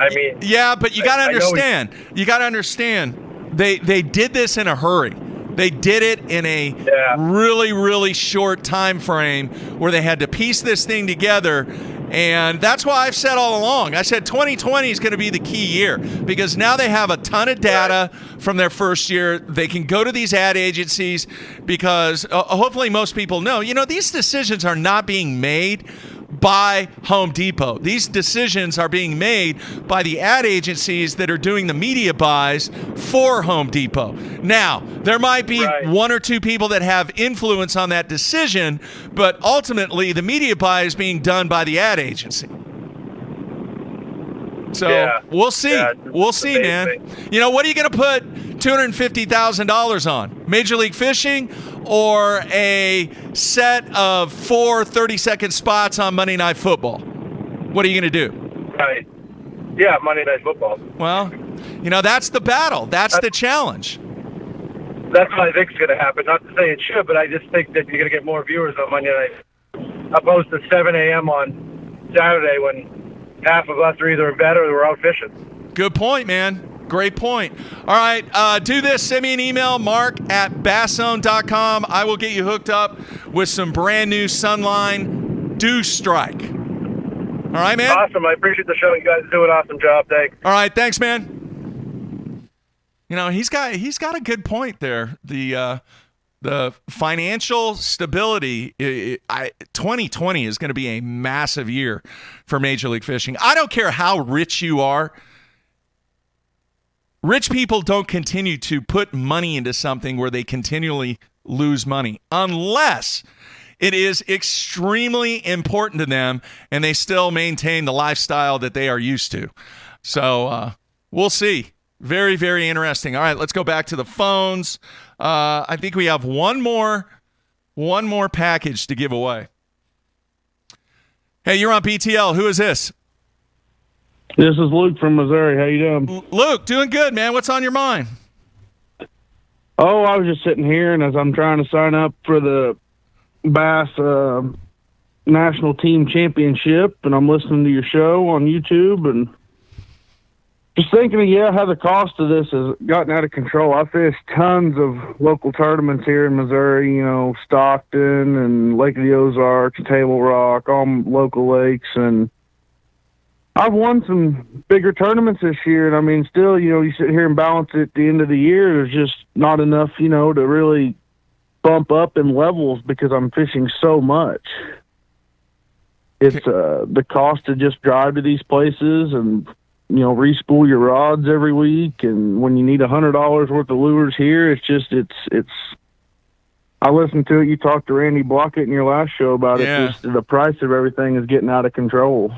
[SPEAKER 18] I mean,
[SPEAKER 1] yeah, but you got to understand. You got to understand. They did this in a hurry. They did it in a really, really short time frame where they had to piece this thing together. And that's why I've said all along, I said 2020 is going to be the key year because now they have a ton of data from their first year. They can go to these ad agencies because hopefully most people know, these decisions are not being made by Home Depot. These decisions are being made by the ad agencies that are doing the media buys for Home Depot. Now, there might be one or two people that have influence on that decision, but ultimately the media buy is being done by the ad agency. So we'll see. We'll see, man. What are you going to put $250,000 on? Major League Fishing or a set of 4 30-second spots on Monday Night Football? What are you going to do?
[SPEAKER 18] Right. Yeah, Monday Night Football.
[SPEAKER 1] Well, that's the battle. That's the challenge.
[SPEAKER 18] That's what I think is going to happen. Not to say it should, but I just think that you're going to get more viewers on Monday night opposed to 7 a.m. on Saturday when half of us are either in bed or we're out fishing.
[SPEAKER 1] Good point, man. Great point. All right, do this. Send me an email, mark@basszone.com. I will get you hooked up with some brand new Sunline Dew Strike. All right, man?
[SPEAKER 18] Awesome. I appreciate the show. You guys do an awesome job. Thanks.
[SPEAKER 1] All right, thanks, man. He's got a good point there. The financial stability, 2020 is going to be a massive year for Major League Fishing. I don't care how rich you are. Rich people don't continue to put money into something where they continually lose money unless it is extremely important to them and they still maintain the lifestyle that they are used to. So we'll see. Very, very interesting. All right, let's go back to the phones. I think we have one more package to give away. Hey, you're on BTL. Who is this?
[SPEAKER 16] This is Luke from Missouri. How you doing?
[SPEAKER 1] Luke, doing good, man. What's on your mind?
[SPEAKER 16] Oh, I was just sitting here, and as I'm trying to sign up for the Bass National Team Championship, and I'm listening to your show on YouTube, and just thinking, how the cost of this has gotten out of control. I fished tons of local tournaments here in Missouri, Stockton and Lake of the Ozarks, Table Rock, all local lakes, and I've won some bigger tournaments this year, and still, you sit here and balance it at the end of the year. There's just not enough, to really bump up in levels because I'm fishing so much. It's the cost to just drive to these places and, respool your rods every week. And when you need $100 worth of lures here, it's I listened to it. You talked to Randy Blockett in your last show about it. Just the price of everything is getting out of control.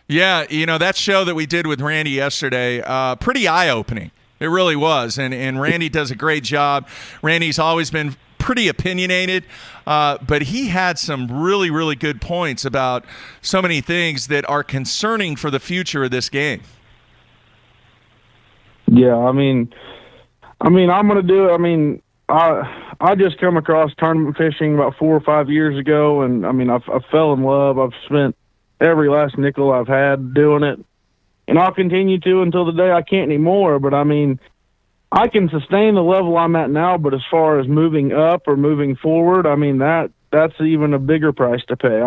[SPEAKER 1] Yeah, that show that we did with Randy yesterday, pretty eye-opening. It really was, and Randy does a great job. Randy's always been pretty opinionated, but he had some really, really good points about so many things that are concerning for the future of this game.
[SPEAKER 16] Yeah, I'm going to do it. I just come across tournament fishing about 4 or 5 years ago, and I fell in love. I've spent every last nickel I've had doing it, and I'll continue to until the day I can't anymore. But I can sustain the level I'm at now, but as far as moving up or moving forward, that's even a bigger price to pay.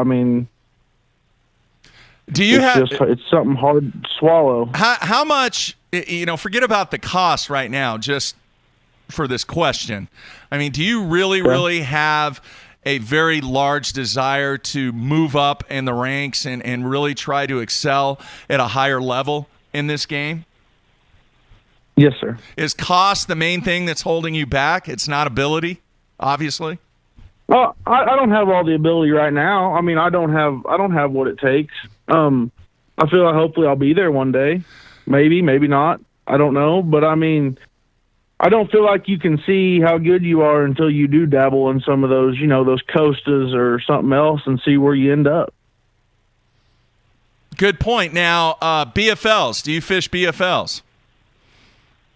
[SPEAKER 16] It's something hard to swallow.
[SPEAKER 1] How much, forget about the cost right now, just for this question. Do you really have a very large desire to move up in the ranks and really try to excel at a higher level in this game?
[SPEAKER 16] Yes, sir.
[SPEAKER 1] Is cost the main thing that's holding you back? It's not ability, obviously.
[SPEAKER 16] Well, I don't have all the ability right now. I mean, I don't have what it takes. I feel like hopefully I'll be there one day. Maybe not. I don't know. But I mean, I don't feel like you can see how good you are until you do dabble in some of those, those Costas or something else and see where you end up.
[SPEAKER 1] Good point. Now, BFLs. Do you fish BFLs?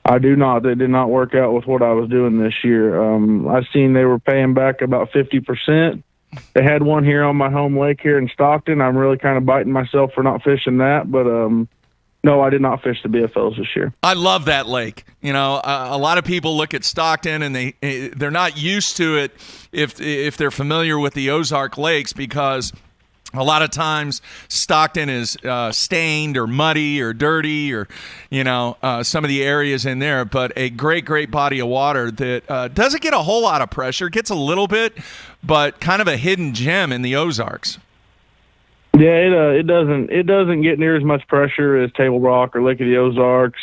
[SPEAKER 16] I do not. They did not work out with what I was doing this year. I seen they were paying back about 50%. They had one here on my home lake here in Stockton. I'm really kind of biting myself for not fishing that, but no, I did not fish the BFLs this year.
[SPEAKER 1] I love that lake. A lot of people look at Stockton and they're not used to it if they're familiar with the Ozark lakes, because a lot of times Stockton is stained or muddy or dirty or, some of the areas in there. But a great, great body of water that doesn't get a whole lot of pressure. Gets a little bit, but kind of a hidden gem in the Ozarks.
[SPEAKER 16] Yeah, it doesn't get near as much pressure as Table Rock or Lake of the Ozarks.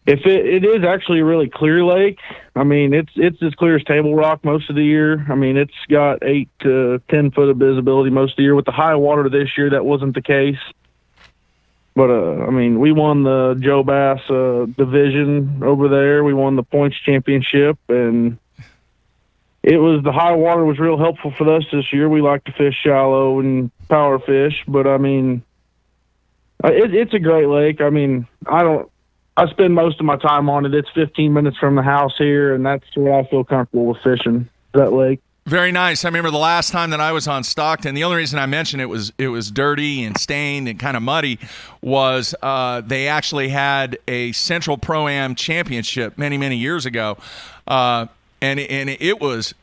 [SPEAKER 16] If it is actually a really clear lake. I mean, it's as clear as Table Rock most of the year. I mean, it's got 8 to 10 foot of visibility most of the year. With the high water this year, that wasn't the case. But I mean, we won the Joe Bass division over there. We won the points championship, and the high water was real helpful for us this year. We like to fish shallow and power fish, but I mean, it's a great lake. I mean, I spend most of my time on it. It's 15 minutes from the house here, and that's where I feel comfortable with fishing, that lake.
[SPEAKER 1] Very nice. I remember the last time that I was on Stockton, the only reason I mentioned it was dirty and stained and kind of muddy was they actually had a Central Pro-Am championship many, many years ago. And it was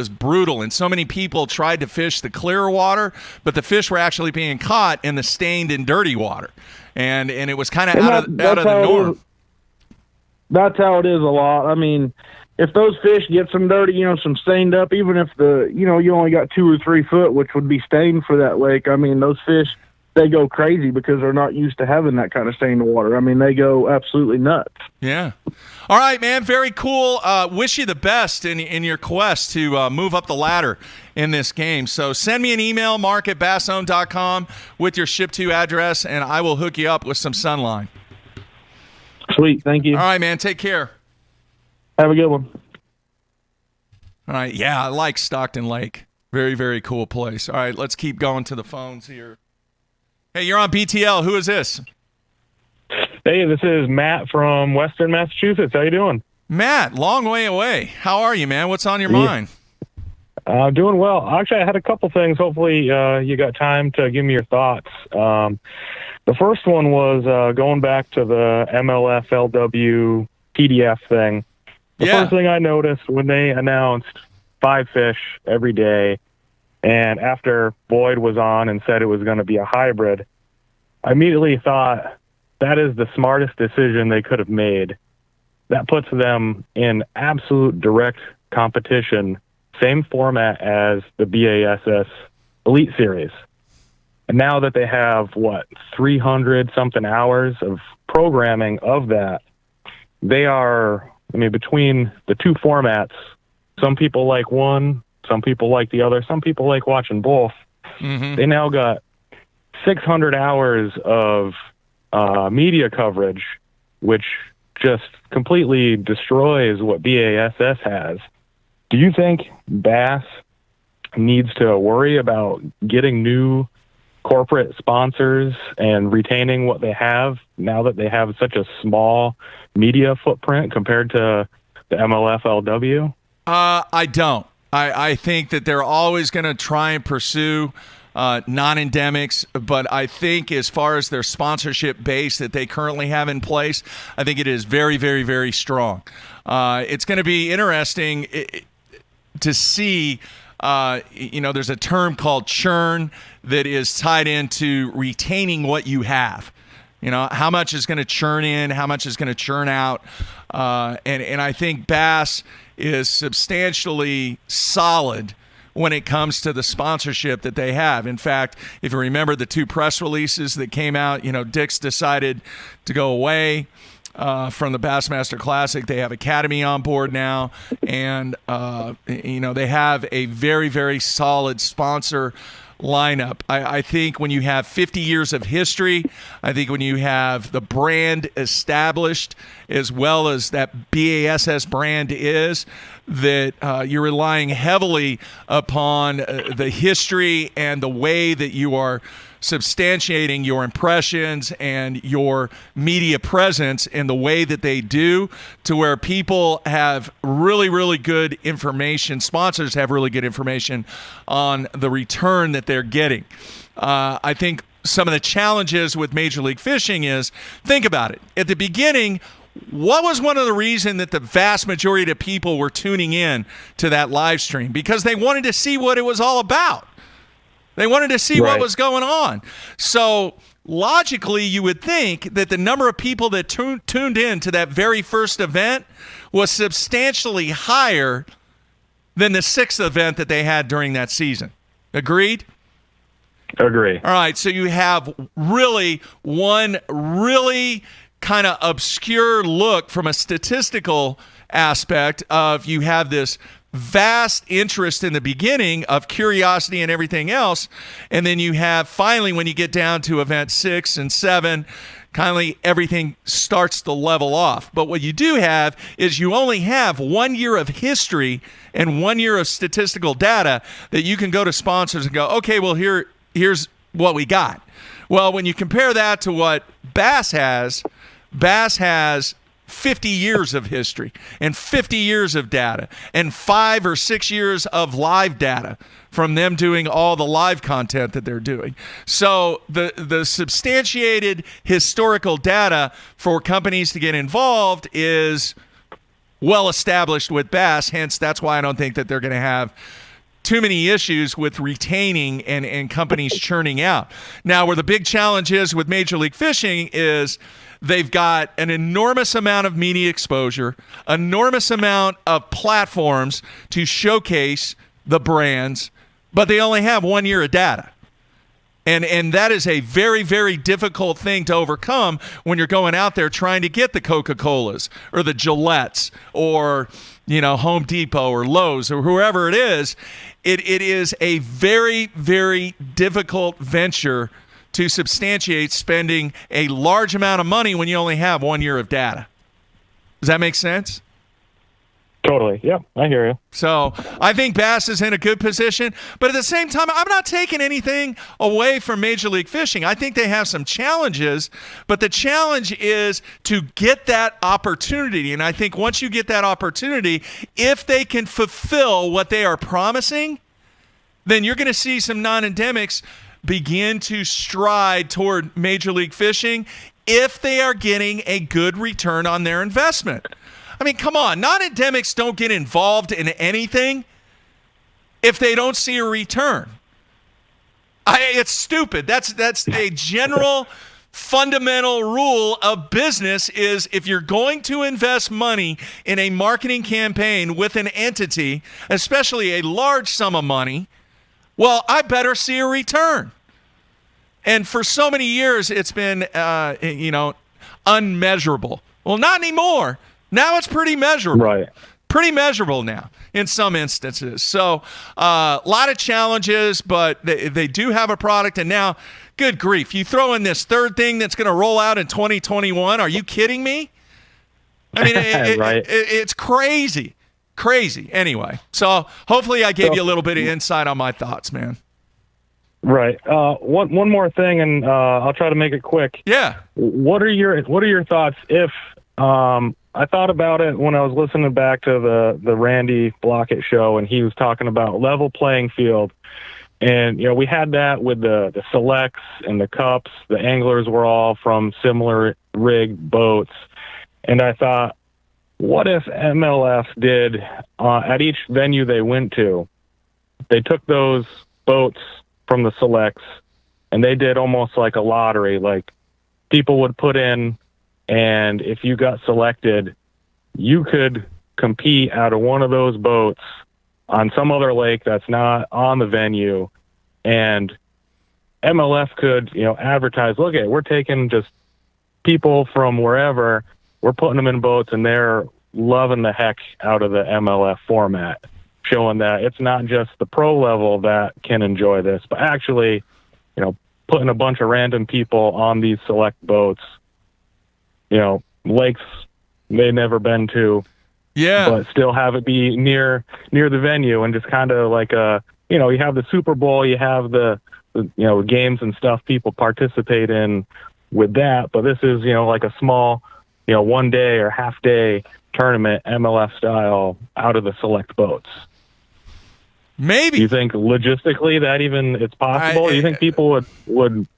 [SPEAKER 1] brutal, and so many people tried to fish the clear water, but the fish were actually being caught in the stained and dirty water. And it was kind of out of the norm.
[SPEAKER 16] That's how it is a lot. I mean, if those fish get some dirty, some stained up, even if you only got 2 or 3 foot, which would be stained for that lake, I mean, those fish, they go crazy because they're not used to having that kind of stained water. I mean, they go absolutely nuts.
[SPEAKER 1] Yeah. All right, man. Very cool. Wish you the best in your quest to move up the ladder in this game. So send me an email, mark@bassown.com, with your ship-to address, and I will hook you up with some Sunline.
[SPEAKER 16] Sweet. Thank you.
[SPEAKER 1] All right, man. Take care.
[SPEAKER 16] Have a good one.
[SPEAKER 1] All right. Yeah, I like Stockton Lake. Very, very cool place. All right, let's keep going to the phones here. Hey, you're on BTL. Who is this?
[SPEAKER 19] Hey, this is Matt from Western Massachusetts. How you doing?
[SPEAKER 1] Matt, long way away. How are you, man? What's on your mind?
[SPEAKER 19] Doing well. Actually, I had a couple things. Hopefully, you got time to give me your thoughts. The first one was going back to the MLF-LW PDF thing. The first thing I noticed when they announced 5 fish every day, and after Boyd was on and said it was going to be a hybrid, I immediately thought that is the smartest decision they could have made. That puts them in absolute direct competition, same format as the BASS Elite Series. And now that they have, 300-something hours of programming of that, they are, between the two formats, some people like one, some people like the other, some people like watching both. Mm-hmm. They now got 600 hours of media coverage, which just completely destroys what BASS has. Do you think Bass needs to worry about getting new corporate sponsors and retaining what they have now that they have such a small media footprint compared to the MLF-LW?
[SPEAKER 1] I don't. I think that they're always going to try and pursue non-endemics, but I think as far as their sponsorship base that they currently have in place, I think it is very, very, very strong. It's going to be interesting to see, there's a term called churn that is tied into retaining what you have. How much is going to churn in, how much is going to churn out. And I think Bass is substantially solid when it comes to the sponsorship that they have. In fact, if you remember the 2 press releases that came out, Dick's decided to go away from the Bassmaster Classic. They have Academy on board now, and they have a very, very solid sponsor lineup. I think when you have 50 years of history, I think when you have the brand established as well as that BASS brand is, that you're relying heavily upon the history and the way that you are substantiating your impressions and your media presence in the way that they do, to where people have really, really good information. Sponsors have really good information on the return that they're getting. I think some of the challenges with Major League Fishing is, think about it. At the beginning, what was one of the reasons that the vast majority of people were tuning in to that live stream? Because they wanted to see what it was all about. They wanted to see what was going on. So logically, you would think that the number of people that tuned in to that very first event was substantially higher than the 6th event that they had during that season. Agreed?
[SPEAKER 19] Agree.
[SPEAKER 1] All right, so you have really one really kind of obscure look from a statistical aspect of, you have this vast interest in the beginning of curiosity and everything else, and then you have finally, when you get down to event 6 and 7, kindly everything starts to level off. But what you do have is you only have 1 year of history and 1 year of statistical data that you can go to sponsors and go, okay, well, here's what we got. Well, when you compare that to what Bass has 50 years of history and 50 years of data and 5 or 6 years of live data from them doing all the live content that they're doing. So the substantiated historical data for companies to get involved is well established with Bass. Hence, that's why I don't think that they're going to have too many issues with retaining and companies churning out. Now, where the big challenge is with Major League Fishing is they've got an enormous amount of media exposure, enormous amount of platforms to showcase the brands, but they only have 1 year of data. And that is a very, very difficult thing to overcome when you're going out there trying to get the Coca-Colas or the Gillettes or, Home Depot or Lowe's or whoever it is. It is a very, very difficult venture to substantiate spending a large amount of money when you only have 1 year of data. Does that make sense?
[SPEAKER 19] Totally. Yep, I hear you.
[SPEAKER 1] So I think Bass is in a good position, but at the same time, I'm not taking anything away from Major League Fishing. I think they have some challenges, but the challenge is to get that opportunity. And I think once you get that opportunity, if they can fulfill what they are promising, then you're going to see some non-endemics begin to stride toward Major League Fishing if they are getting a good return on their investment. I mean, come on. Non-endemics don't get involved in anything if they don't see a return. It's stupid. That's a general fundamental rule of business is if you're going to invest money in a marketing campaign with an entity, especially a large sum of money, well, I better see a return. And for so many years, it's been, unmeasurable. Well, not anymore. Now it's pretty measurable.
[SPEAKER 19] Right.
[SPEAKER 1] Pretty measurable now in some instances. So a lot of challenges, but they do have a product. And now, good grief, you throw in this third thing that's going to roll out in 2021. Are you kidding me? I mean, it's crazy. Crazy. Anyway, so hopefully I gave you a little bit of insight on my thoughts, man.
[SPEAKER 19] Right. One more thing, and I'll try to make it quick.
[SPEAKER 1] Yeah.
[SPEAKER 19] What are your thoughts if I thought about it when I was listening back to the Randy Blockett show, and he was talking about level playing field. And, we had that with the selects and the cups. The anglers were all from similar rigged boats. And I thought, what if MLS did at each venue they went to, they took those boats from the selects and they did almost like a lottery, like people would put in, and if you got selected, you could compete out of one of those boats on some other lake that's not on the venue, and MLF could, advertise, look at it, we're taking just people from wherever, we're putting them in boats, and they're loving the heck out of the MLF format, showing that it's not just the pro level that can enjoy this, but actually, putting a bunch of random people on these select boats, lakes they've never been to, but still have it be near the venue, and just kind of like you have the Super Bowl, you have the games and stuff people participate in with that, but this is like a small 1 day or half day tournament, MLF style, out of the select boats.
[SPEAKER 1] Maybe.
[SPEAKER 19] Do you think logistically that even it's possible? Do you think people would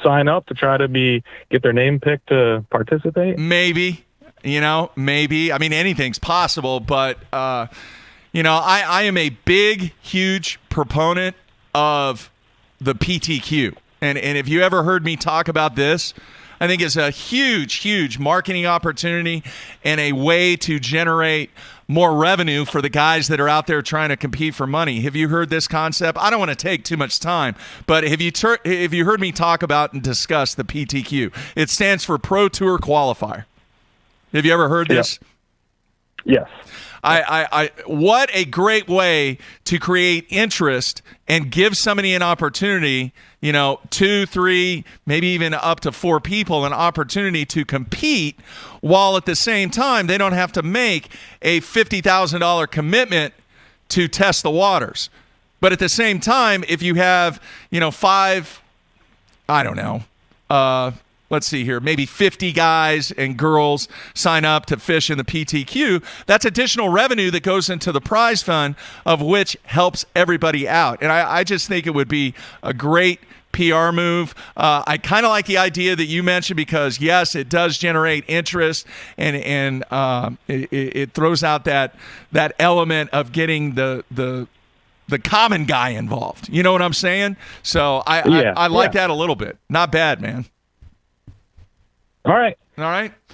[SPEAKER 19] sign up to try to get their name picked to participate?
[SPEAKER 1] Maybe. Maybe. I mean, anything's possible, but I am a big, huge proponent of the PTQ. And if you ever heard me talk about this, I think it's a huge, huge marketing opportunity and a way to generate more revenue for the guys that are out there trying to compete for money. Have you heard this concept? I don't want to take too much time, but have you heard me talk about and discuss the PTQ? It stands for Pro Tour Qualifier. Have you ever heard this?
[SPEAKER 19] Yes.
[SPEAKER 1] I what a great way to create interest and give somebody an opportunity, 2, 3, maybe even up to 4 people an opportunity to compete, while at the same time they don't have to make a $50,000 commitment to test the waters. But at the same time, if you have, 5, I don't know, let's see here, maybe 50 guys and girls sign up to fish in the PTQ, that's additional revenue that goes into the prize fund, of which helps everybody out. And I just think it would be a great PR move. I kind of like the idea that you mentioned, because yes, it does generate interest, and it throws out that element of getting the common guy involved. You know what I'm saying? So I like that a little bit. Not bad, man.
[SPEAKER 19] All right.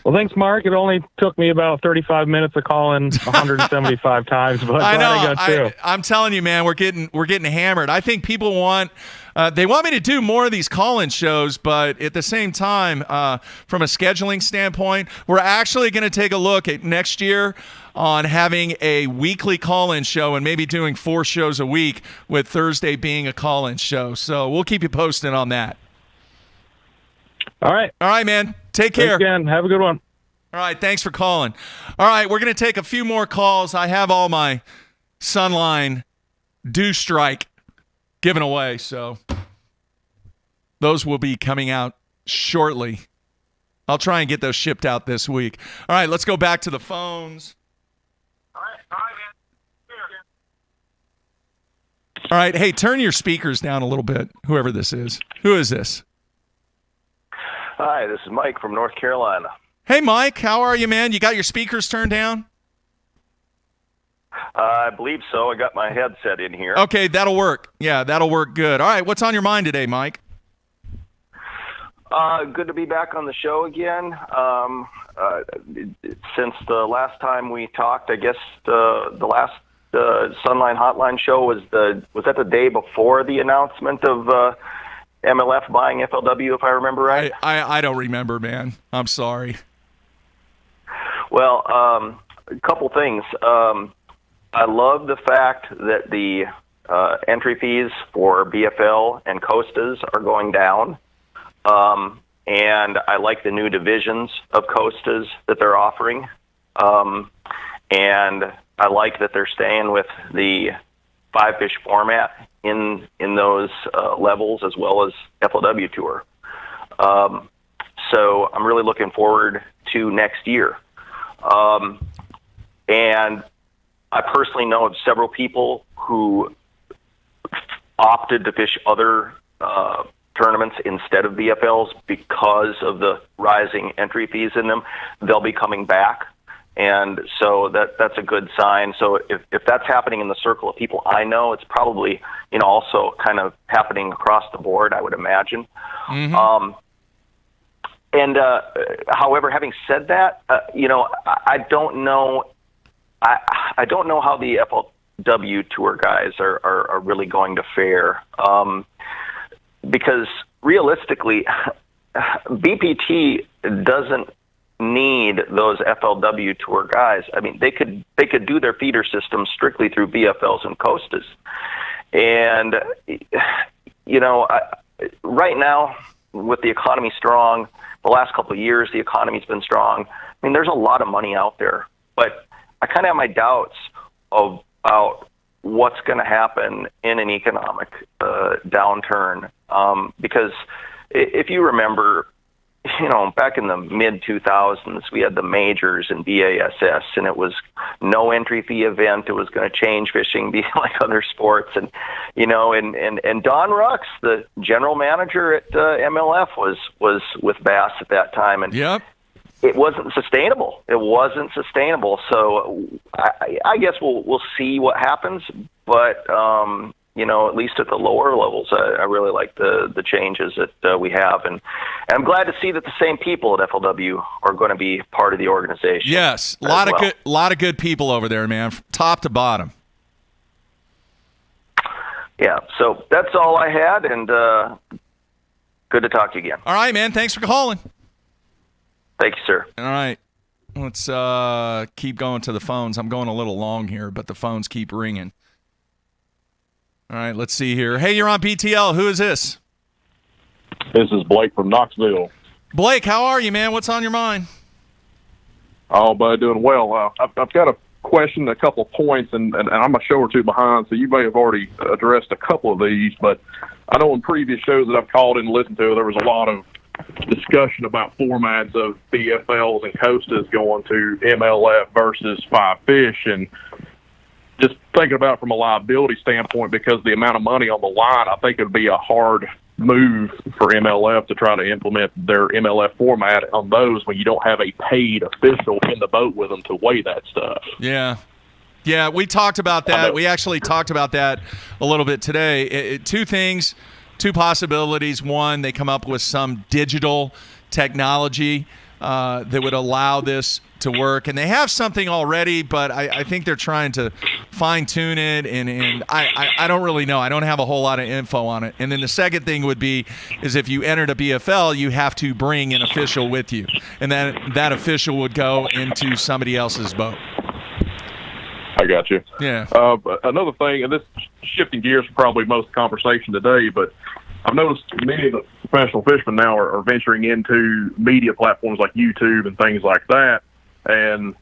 [SPEAKER 19] Well, thanks, Mark. It only took me about 35 minutes of calling 175 times, but
[SPEAKER 1] I know.
[SPEAKER 19] I got through.
[SPEAKER 1] I'm telling you, man, we're getting hammered. I think people want me to do more of these call-in shows, but at the same time, from a scheduling standpoint, we're actually going to take a look at next year on having a weekly call-in show and maybe doing 4 shows a week, with Thursday being a call-in show. So we'll keep you posted on that.
[SPEAKER 19] All right,
[SPEAKER 1] man. Take care.
[SPEAKER 19] Thanks again. Have a good one.
[SPEAKER 1] All right, thanks for calling. All right, we're going to take a few more calls. I have all my Sunline Dew Strike given away, so those will be coming out shortly. I'll try and get those shipped out this week. All right, let's go back to the phones. All right, hey, turn your speakers down a little bit, whoever this is. Who is this?
[SPEAKER 20] Hi, this is Mike from North Carolina.
[SPEAKER 1] Hey, Mike. How are you, man? You got your speakers turned down?
[SPEAKER 20] I believe so. I got my headset in here.
[SPEAKER 1] Okay, that'll work. Yeah, that'll work good. All right, what's on your mind today, Mike?
[SPEAKER 20] Good to be back on the show again. Since the last time we talked, I guess the last Sunline Hotline show was that the day before the announcement of MLF buying FLW, if I remember right?
[SPEAKER 1] I don't remember, man. I'm sorry.
[SPEAKER 20] Well, a couple things. I love the fact that the entry fees for BFL and Costas are going down. And I like the new divisions of Costas that they're offering. And I like that they're staying with the 5-fish format in those levels, as well as FLW Tour. So I'm really looking forward to next year. And I personally know of several people who opted to fish other tournaments instead of BFLs because of the rising entry fees in them. They'll be coming back. And so that's a good sign. So if that's happening in the circle of people I know, it's probably, also kind of happening across the board, I would imagine. Mm-hmm. However, having said that, I don't know. I don't know how the FLW tour guys are really going to fare. Because realistically, BPT doesn't need those FLW tour guys. I mean, they could do their feeder system strictly through BFLs and Costas. And, right now, with the economy strong, the last couple of years, the economy's been strong. I mean, there's a lot of money out there, but I kind of have my doubts about what's going to happen in an economic downturn. Because if you remember, back in the mid-2000s, we had the majors and BASS, and it was no entry fee event. It was going to change fishing, be like other sports. And, and Don Rux, the general manager at MLF, was with Bass at that time. And it wasn't sustainable. So I guess we'll see what happens. But, at least at the lower levels, I really like the changes that we have. And I'm glad to see that the same people at FLW are going to be part of the organization.
[SPEAKER 1] Yes, a lot of good people over there, man, from top to bottom.
[SPEAKER 20] Yeah, so that's all I had, and good to talk to you again.
[SPEAKER 1] All right, man, thanks for calling.
[SPEAKER 20] Thank you, sir.
[SPEAKER 1] All right, let's keep going to the phones. I'm going a little long here, but the phones keep ringing. All right, let's see here. Hey, you're on BTL. Who is this?
[SPEAKER 21] This is Blake from Knoxville.
[SPEAKER 1] Blake, how are you, man? What's on your mind?
[SPEAKER 21] Oh, bud, doing well. I've got a question, a couple of points, and I'm a show or two behind, so you may have already addressed a couple of these, but I know in previous shows that I've called in and listened to, there was a lot of discussion about formats of BFLs and Costas going to MLF versus Five Fish, and just thinking about it from a liability standpoint, because of the amount of money on the line, I think it would be a hard move for MLF to try to implement their MLF format on those when you don't have a paid official in the boat with them to weigh that stuff.
[SPEAKER 1] Yeah, we talked about that. We actually talked about that a little bit today. Two things, two possibilities. One, they come up with some digital technology that would allow this to work, and they have something already, but I think they're trying to fine-tune it, and I don't really know. I don't have a whole lot of info on it. And then the second thing would be is if you entered a BFL, you have to bring an official with you, and that official would go into somebody else's boat.
[SPEAKER 21] I got you.
[SPEAKER 1] Yeah.
[SPEAKER 21] Another thing, and this shifting gears for probably most of the conversation today, but I've noticed many of the professional fishermen now are venturing into media platforms like YouTube and things like that. And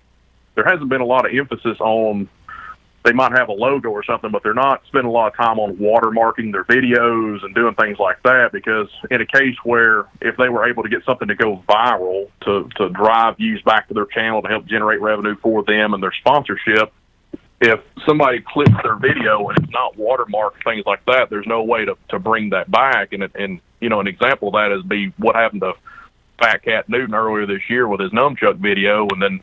[SPEAKER 21] there hasn't been a lot of emphasis on, they might have a logo or something, but they're not spending a lot of time on watermarking their videos and doing things like that, because in a case where if they were able to get something to go viral to drive views back to their channel to help generate revenue for them and their sponsorship, if somebody clips their video and it's not watermarked, things like that, there's no way to bring that back. And an example of that is what happened to Fat Cat Newton earlier this year with his nunchuck video, and then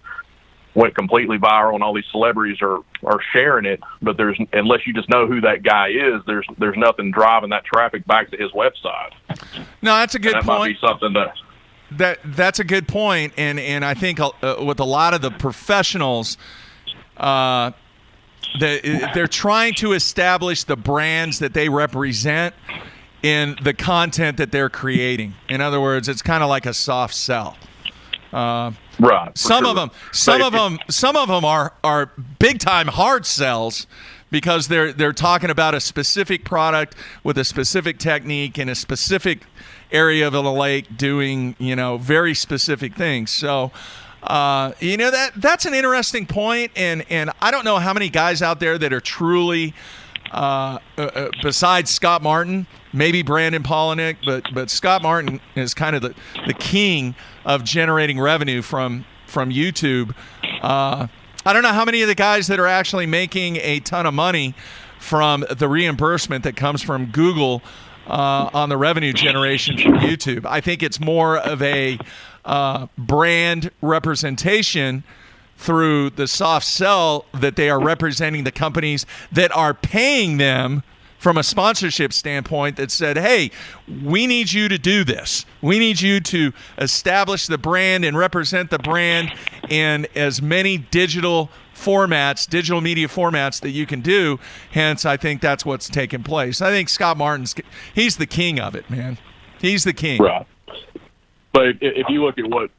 [SPEAKER 21] went completely viral, and all these celebrities are sharing it. But unless you just know who that guy is, there's nothing driving that traffic back to his website.
[SPEAKER 1] No, that's a good point.
[SPEAKER 21] That might be something
[SPEAKER 1] that's a good point, and I think with a lot of the professionals, they're trying to establish the brands that they represent in the content that they're creating. In other words, it's kind of like a soft sell.
[SPEAKER 21] Right.
[SPEAKER 1] Some of them are big time hard sells, because they're talking about a specific product with a specific technique in a specific area of the lake doing very specific things. So that's an interesting point, and I don't know how many guys out there that are truly besides Scott Martin, maybe Brandon Polinick, but Scott Martin is kind of the king of generating revenue from YouTube. I don't know how many of the guys that are actually making a ton of money from the reimbursement that comes from Google on the revenue generation from YouTube. I think it's more of a brand representation through the soft sell, that they are representing the companies that are paying them from a sponsorship standpoint that said, hey, we need you to do this. We need you to establish the brand and represent the brand in as many digital media formats that you can do. Hence, I think that's what's taking place. I think Scott Martin's, he's the king of it, man. He's the king.
[SPEAKER 21] Right. But if you look at what,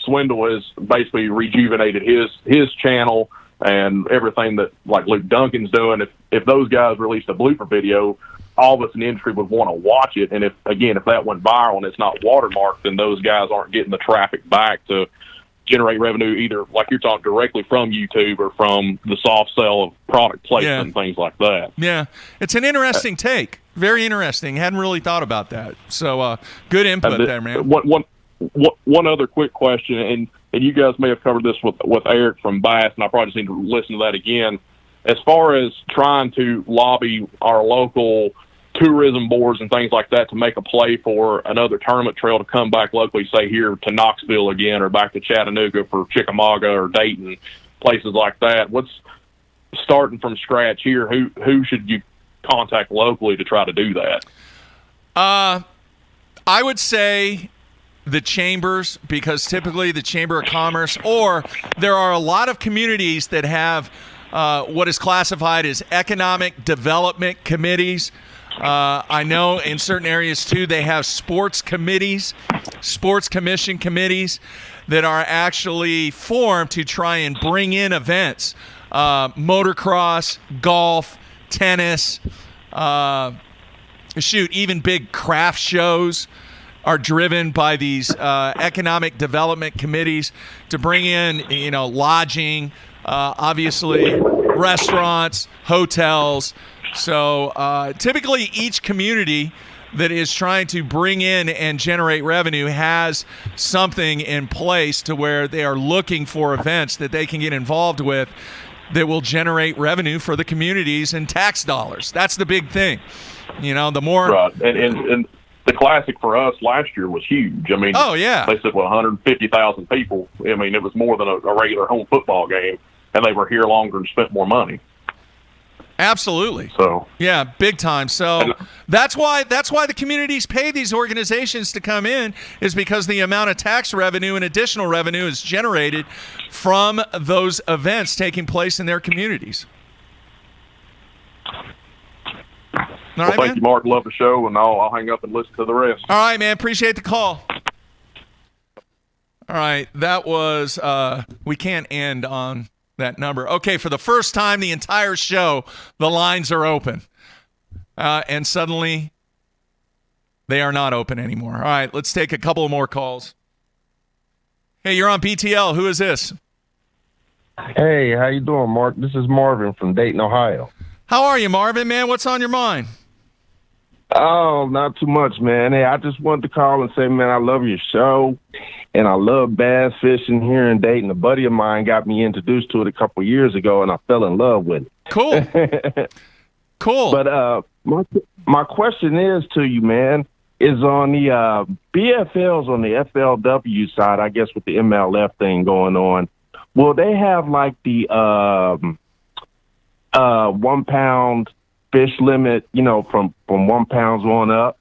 [SPEAKER 21] Swindle has basically rejuvenated his channel and everything that like Luke Duncan's doing, if those guys released a blooper video, all of us in the industry would want to watch it. And if that went viral and it's not watermarked, then those guys aren't getting the traffic back to generate revenue either, like you're talking, directly from YouTube or from the soft sell of product placement and things like that.
[SPEAKER 1] Yeah, it's an interesting take. Very interesting. Hadn't really thought about that. So good input there, man.
[SPEAKER 21] One other quick question, and you guys may have covered this with Eric from Bass, and I probably just need to listen to that again. As far as trying to lobby our local tourism boards and things like that to make a play for another tournament trail to come back locally, say here to Knoxville again or back to Chattanooga for Chickamauga or Dayton, places like that. What's starting from scratch here? Who should you contact locally to try to do that?
[SPEAKER 1] I would say the chambers, because typically the Chamber of Commerce, or there are a lot of communities that have what is classified as economic development committees. I know in certain areas too they have sports committees, sports commission committees that are actually formed to try and bring in events, motocross, golf, tennis, even big craft shows are driven by these economic development committees to bring in, lodging, obviously restaurants, hotels. So typically each community that is trying to bring in and generate revenue has something in place to where they are looking for events that they can get involved with that will generate revenue for the communities and tax dollars. That's the big thing. The more...
[SPEAKER 21] Right, and the Classic for us last year was huge. I mean,
[SPEAKER 1] oh, yeah.
[SPEAKER 21] They said, 150,000 people. I mean, it was more than a regular home football game, and they were here longer and spent more money.
[SPEAKER 1] Absolutely.
[SPEAKER 21] So
[SPEAKER 1] yeah, big time. So that's why the communities pay these organizations to come in, is because the amount of tax revenue and additional revenue is generated from those events taking place in their communities.
[SPEAKER 21] All right, thank you, Mark. Love the show, and I'll hang up and listen to the rest.
[SPEAKER 1] All right, man. Appreciate the call. All right, that was we can't end on that number. Okay, for the first time the entire show, the lines are open. And suddenly they are not open anymore. All right, let's take a couple more calls. Hey, you're on BTL. Who is this?
[SPEAKER 2] Hey, how you doing, Mark? This is Marvin from Dayton, Ohio.
[SPEAKER 1] How are you, Marvin, man? What's on your mind?
[SPEAKER 2] Oh, not too much, man. Hey, I just wanted to call and say, man, I love your show, and I love bass fishing here in Dayton. A buddy of mine got me introduced to it a couple years ago, and I fell in love with it.
[SPEAKER 1] Cool. Cool.
[SPEAKER 2] But my question is to you, man, is on the BFLs on the FLW side, I guess with the MLF thing going on, will they have like the 1 pound fish limit, from 1 pound on up?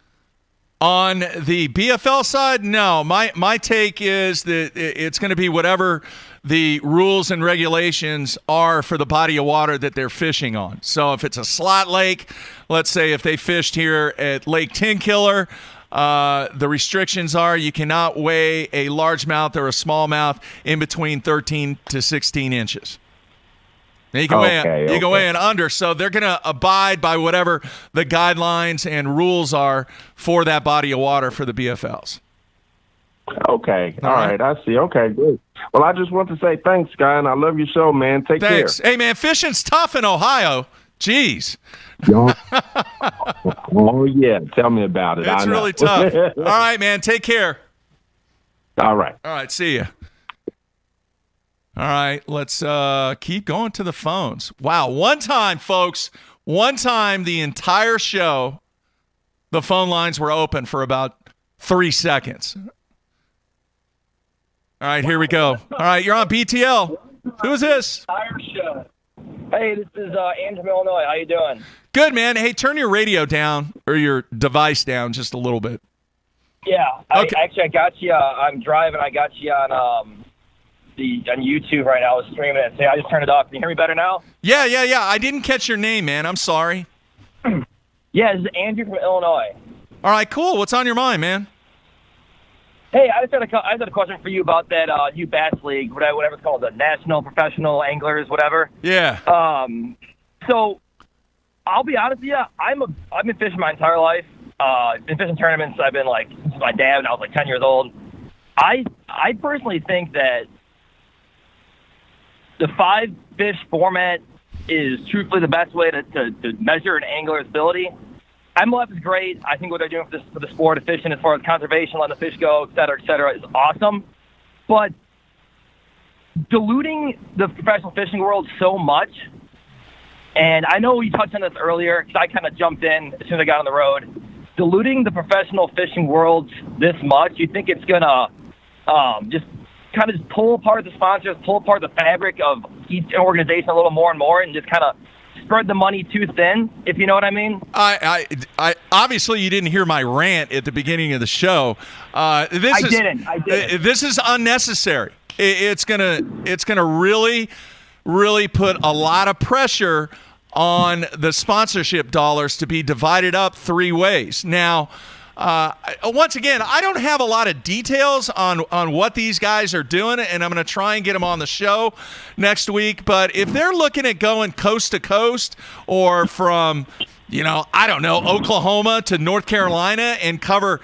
[SPEAKER 1] On the BFL side, no. My take is that it's going to be whatever the rules and regulations are for the body of water that they're fishing on. So if it's a slot lake, let's say if they fished here at Lake Tenkiller, the restrictions are you cannot weigh a largemouth or a smallmouth in between 13 to 16 inches. You can weigh in under, so they're going to abide by whatever the guidelines and rules are for that body of water for the BFLs.
[SPEAKER 2] Okay. All right. I see. Okay, good. Well, I just want to say thanks, guy, and I love your show, man. Take care.
[SPEAKER 1] Hey, man, fishing's tough in Ohio. Jeez.
[SPEAKER 2] Oh, yeah. Tell me about it.
[SPEAKER 1] It's really tough. All right, man. Take care.
[SPEAKER 2] All right.
[SPEAKER 1] All right. See ya. All right, let's keep going to the phones. Wow, one time, folks, the entire show, the phone lines were open for about 3 seconds. All right, here we go. All right, you're on BTL. Who is this?
[SPEAKER 22] Entire show.
[SPEAKER 5] Hey, this is Andrew from Illinois. How you doing?
[SPEAKER 1] Good, man. Hey, turn your radio down or your device down just a little bit.
[SPEAKER 5] Yeah.
[SPEAKER 1] Okay.
[SPEAKER 5] I got you. I'm driving. I got you on YouTube right now. I was streaming it. So I just turned it off. Can you hear me better now?
[SPEAKER 1] Yeah. I didn't catch your name, man. I'm sorry.
[SPEAKER 5] Yeah, this is Andrew from Illinois.
[SPEAKER 1] All right, cool. What's on your mind, man?
[SPEAKER 5] Hey, I just had a question for you about that new bass league, whatever it's called, the National Professional Anglers, whatever.
[SPEAKER 1] Yeah.
[SPEAKER 5] So I'll be honest with you. I've been fishing my entire life. Been fishing tournaments. I've been since my dad when I was 10 years old. I personally think that the 5-fish format is truthfully the best way to measure an angler's ability. MLF is great. I think what they're doing for the sport of fishing as far as conservation, letting the fish go, et cetera, is awesome. But diluting the professional fishing world so much, and I know you touched on this earlier because I kind of jumped in as soon as I got on the road. Diluting the professional fishing world this much, you think it's going to just kind of just pull apart the sponsors, pull apart the fabric of each organization a little more and more, and just kind of spread the money too thin, if you know what I mean?
[SPEAKER 1] I obviously you didn't hear my rant at the beginning of the show. I didn't. This is unnecessary. It's gonna really put a lot of pressure on the sponsorship dollars to be divided up 3 ways. Now, once again, I don't have a lot of details on what these guys are doing, and I'm going to try and get them on the show next week. But if they're looking at going coast to coast or from, I don't know, Oklahoma to North Carolina and cover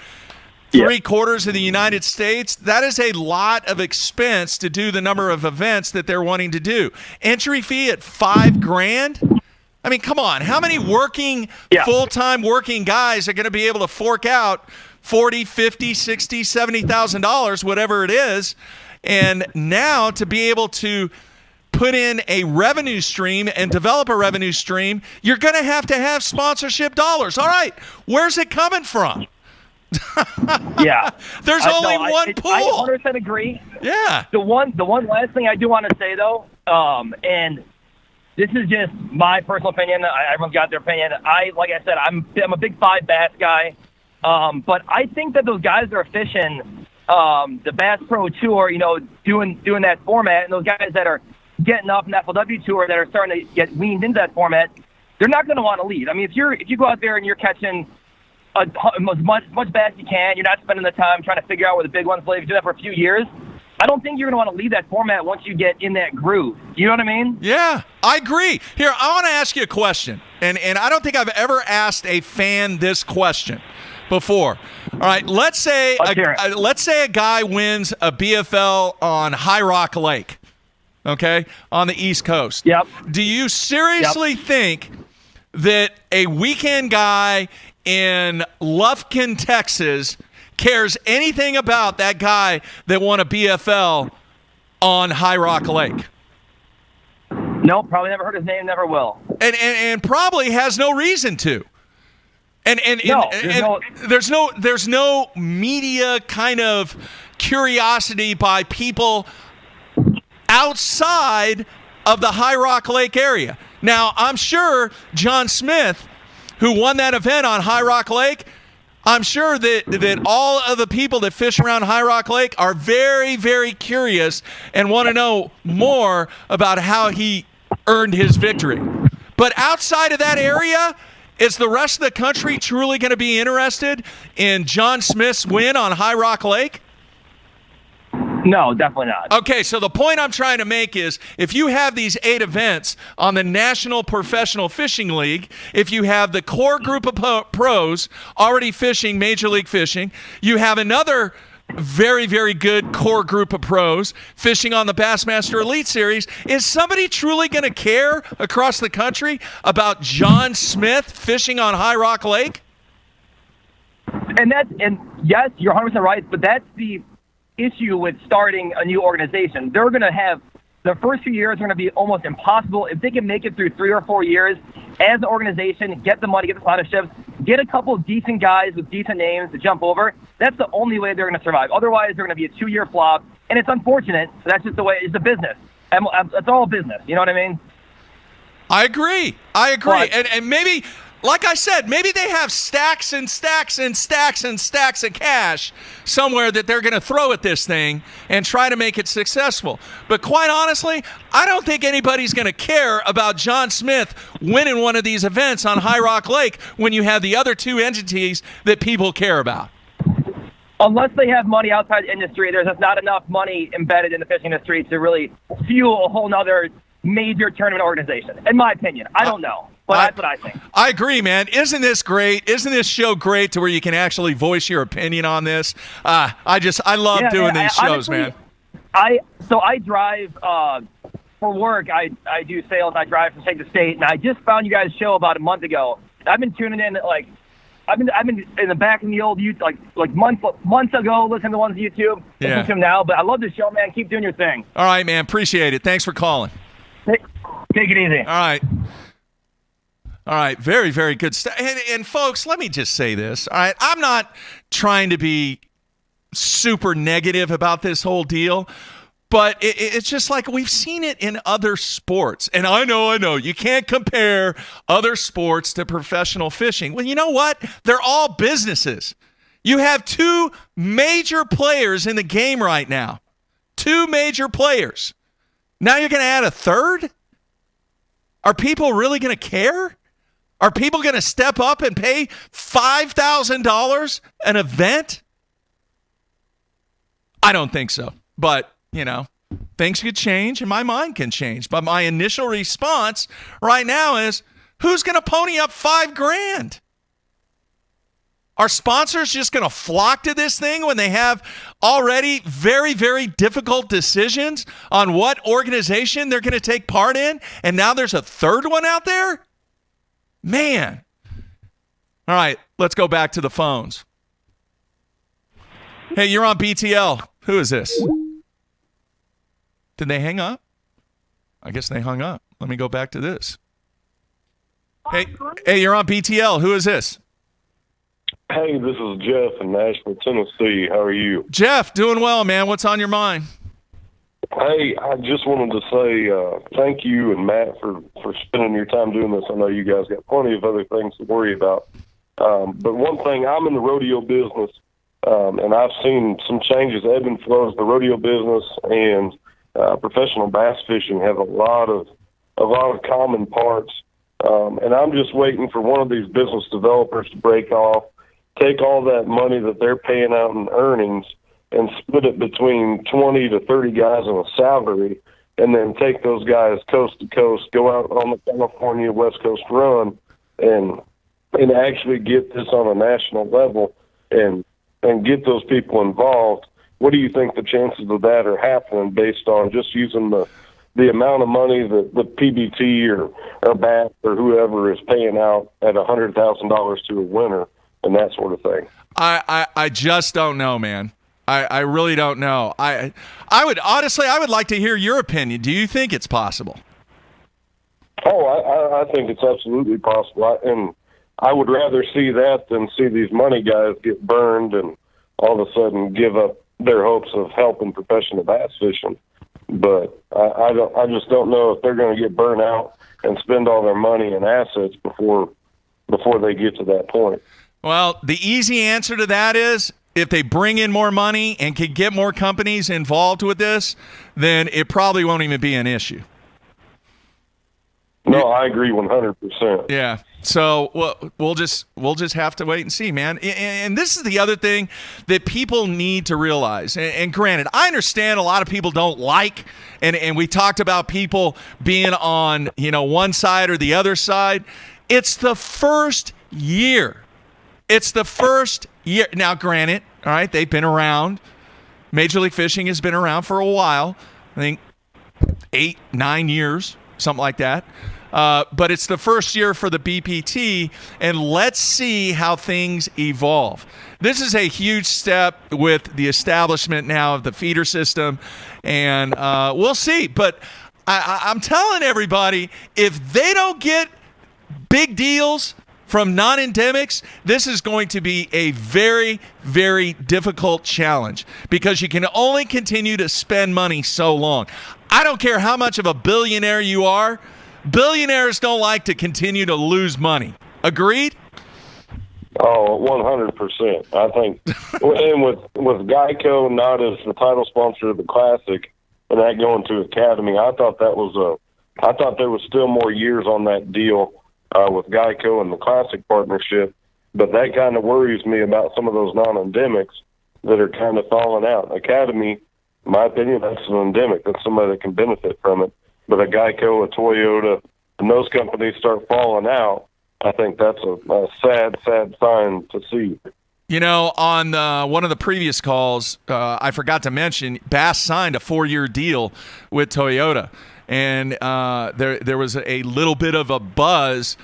[SPEAKER 1] 3/4 of the United States, that is a lot of expense to do the number of events that they're wanting to do. Entry fee at $5,000. I mean, come on. How many full-time working guys are going to be able to fork out $40,000, $50,000, $60,000, $70,000, whatever it is? And now to be able to put in a revenue stream and develop a revenue stream, you're going to have sponsorship dollars. All right, where's it coming from?
[SPEAKER 5] Yeah.
[SPEAKER 1] There's only one pool.
[SPEAKER 5] I 100% agree.
[SPEAKER 1] Yeah.
[SPEAKER 5] The one last thing I do want to say, though, and this is just my personal opinion. Everyone's got their opinion. Like I said, I'm a big 5 bass guy. But I think that those guys that are fishing the Bass Pro Tour, doing that format, and those guys that are getting up in the FLW Tour that are starting to get weaned into that format, they're not going to want to leave. I mean, if you go out there and you're catching as much bass you can, you're not spending the time trying to figure out where the big ones live. You do that for a few years. I don't think you're going to want to leave that format once you get in that groove. You know what I mean?
[SPEAKER 1] Yeah, I agree. Here, I want to ask you a question, and I don't think I've ever asked a fan this question before. All right, let's say a guy wins a BFL on High Rock Lake, okay, on the East Coast.
[SPEAKER 5] Yep.
[SPEAKER 1] Do you seriously think that a weekend guy in Lufkin, Texas, cares anything about that guy that won a BFL on High Rock Lake?
[SPEAKER 5] Nope, probably never heard his name, never will.
[SPEAKER 1] And probably has no reason to. There's no media kind of curiosity by people outside of the High Rock Lake area. Now, I'm sure John Smith, who won that event on High Rock Lake, I'm sure that all of the people that fish around High Rock Lake are very, very curious and want to know more about how he earned his victory. But outside of that area, is the rest of the country truly going to be interested in John Smith's win on High Rock Lake?
[SPEAKER 5] No, definitely not.
[SPEAKER 1] Okay, so the point I'm trying to make is if you have these 8 events on the National Professional Fishing League, if you have the core group of pros already fishing Major League Fishing, you have another very, very good core group of pros fishing on the Bassmaster Elite Series, is somebody truly going to care across the country about John Smith fishing on High Rock Lake?
[SPEAKER 5] And yes, you're 100% right, but that's the issue with starting a new organization. They're going to have the first few years are going to be almost impossible. If they can make it through 3 or 4 years as an organization, get the money, get the sponsorships, get a couple of decent guys with decent names to jump over, that's the only way they're going to survive. Otherwise, they're going to be a 2-year flop, and it's unfortunate. That's just the way it's a business. It's all business. You know what I mean?
[SPEAKER 1] I agree.
[SPEAKER 5] But,
[SPEAKER 1] and maybe, like I said, maybe they have stacks and stacks and stacks and stacks of cash somewhere that they're going to throw at this thing and try to make it successful. But quite honestly, I don't think anybody's going to care about John Smith winning one of these events on High Rock Lake when you have the other two entities that people care about.
[SPEAKER 5] Unless they have money outside the industry, there's just not enough money embedded in the fishing industry to really fuel a whole nother major tournament organization, in my opinion. I don't know, but that's what I think.
[SPEAKER 1] I agree, man. Isn't this great? Isn't this show great to where you can actually voice your opinion on this? I love doing these shows,
[SPEAKER 5] honestly,
[SPEAKER 1] man.
[SPEAKER 5] I drive for work. I do sales. I drive from state to state, and I just found you guys' show about a month ago. I've been tuning in I've been in the back in the old YouTube, like months ago, listening to the ones on YouTube. Listening to them now, but I love this show, man. Keep doing your thing.
[SPEAKER 1] All right, man. Appreciate it. Thanks for calling.
[SPEAKER 5] Take it easy.
[SPEAKER 1] All right. Very, very good stuff. And folks, let me just say this. All right, I'm not trying to be super negative about this whole deal, but it's just like we've seen it in other sports. And I know, you can't compare other sports to professional fishing. Well, you know what? They're all businesses. You have two major players in the game right now. Two major players. Now you're going to add a third? Are people really going to care? Are people going to step up and pay $5,000 an event? I don't think so. But, things could change and my mind can change. But my initial response right now is, who's going to pony up $5,000? Are sponsors just going to flock to this thing when they have already very, very difficult decisions on what organization they're going to take part in? And now there's a third one out there? Man. All right, let's go back to the phones. Hey, you're on BTL. Who is this? Did they hang up? I guess they hung up. Let me go back to this. Hey, you're on BTL. Who is this?
[SPEAKER 3] Hey, this is Jeff in Nashville, Tennessee. How are you?
[SPEAKER 1] Jeff, doing well, man. What's on your mind?
[SPEAKER 3] Hey, I just wanted to say thank you and Matt for spending your time doing this. I know you guys got plenty of other things to worry about. But one thing, I'm in the rodeo business, and I've seen some changes, ebb and flows. The rodeo business and professional bass fishing have a lot of common parts. And I'm just waiting for one of these business developers to break off, take all that money that they're paying out in earnings and split it between 20 to 30 guys on a salary, and then take those guys coast to coast, go out on the California West Coast run, and actually get this on a national level and get those people involved. What do you think the chances of that are happening based on just using the amount of money that the PBT or BAT or whoever is paying out at $100,000 to a winner and that sort of thing?
[SPEAKER 1] I just don't know, man. I really don't know. I would like to hear your opinion. Do you think it's possible?
[SPEAKER 3] Oh, I think it's absolutely possible. And I would rather see that than see these money guys get burned and all of a sudden give up their hopes of helping professional bass fishing. But I just don't know if they're going to get burnt out and spend all their money and assets before they get to that point.
[SPEAKER 1] Well, the easy answer to that is if they bring in more money and can get more companies involved with this, then it probably won't even be an issue.
[SPEAKER 3] No, I agree 100%.
[SPEAKER 1] Yeah. So we'll just have to wait and see, man. And this is the other thing that people need to realize. And granted, I understand a lot of people don't like, and we talked about people being on one side or the other side. It's the first year. It's the first year. Now, granted, all right, they've been around. Major League Fishing has been around for a while. I think 8-9 years, something like that. But it's the first year for the BPT, and let's see how things evolve. This is a huge step with the establishment now of the feeder system, and we'll see. But I'm telling everybody, if they don't get big deals from non-endemics, this is going to be a very, very difficult challenge because you can only continue to spend money so long. I don't care how much of a billionaire you are, Billionaires don't like to continue to lose money. Agreed?
[SPEAKER 3] Oh, 100%. I think, and with Geico not as the title sponsor of the Classic, and that going to Academy, I thought there was still more years on that deal with Geico and the Classic partnership. But that kind of worries me about some of those non-endemics that are kind of falling out. Academy, in my opinion, that's an endemic. That's somebody that can benefit from it. But a Geico, a Toyota, and those companies start falling out, I think that's a sad, sad sign to see.
[SPEAKER 1] You know, on one of the previous calls, I forgot to mention, Bass signed a 4-year deal with Toyota. And there was a little bit of a buzz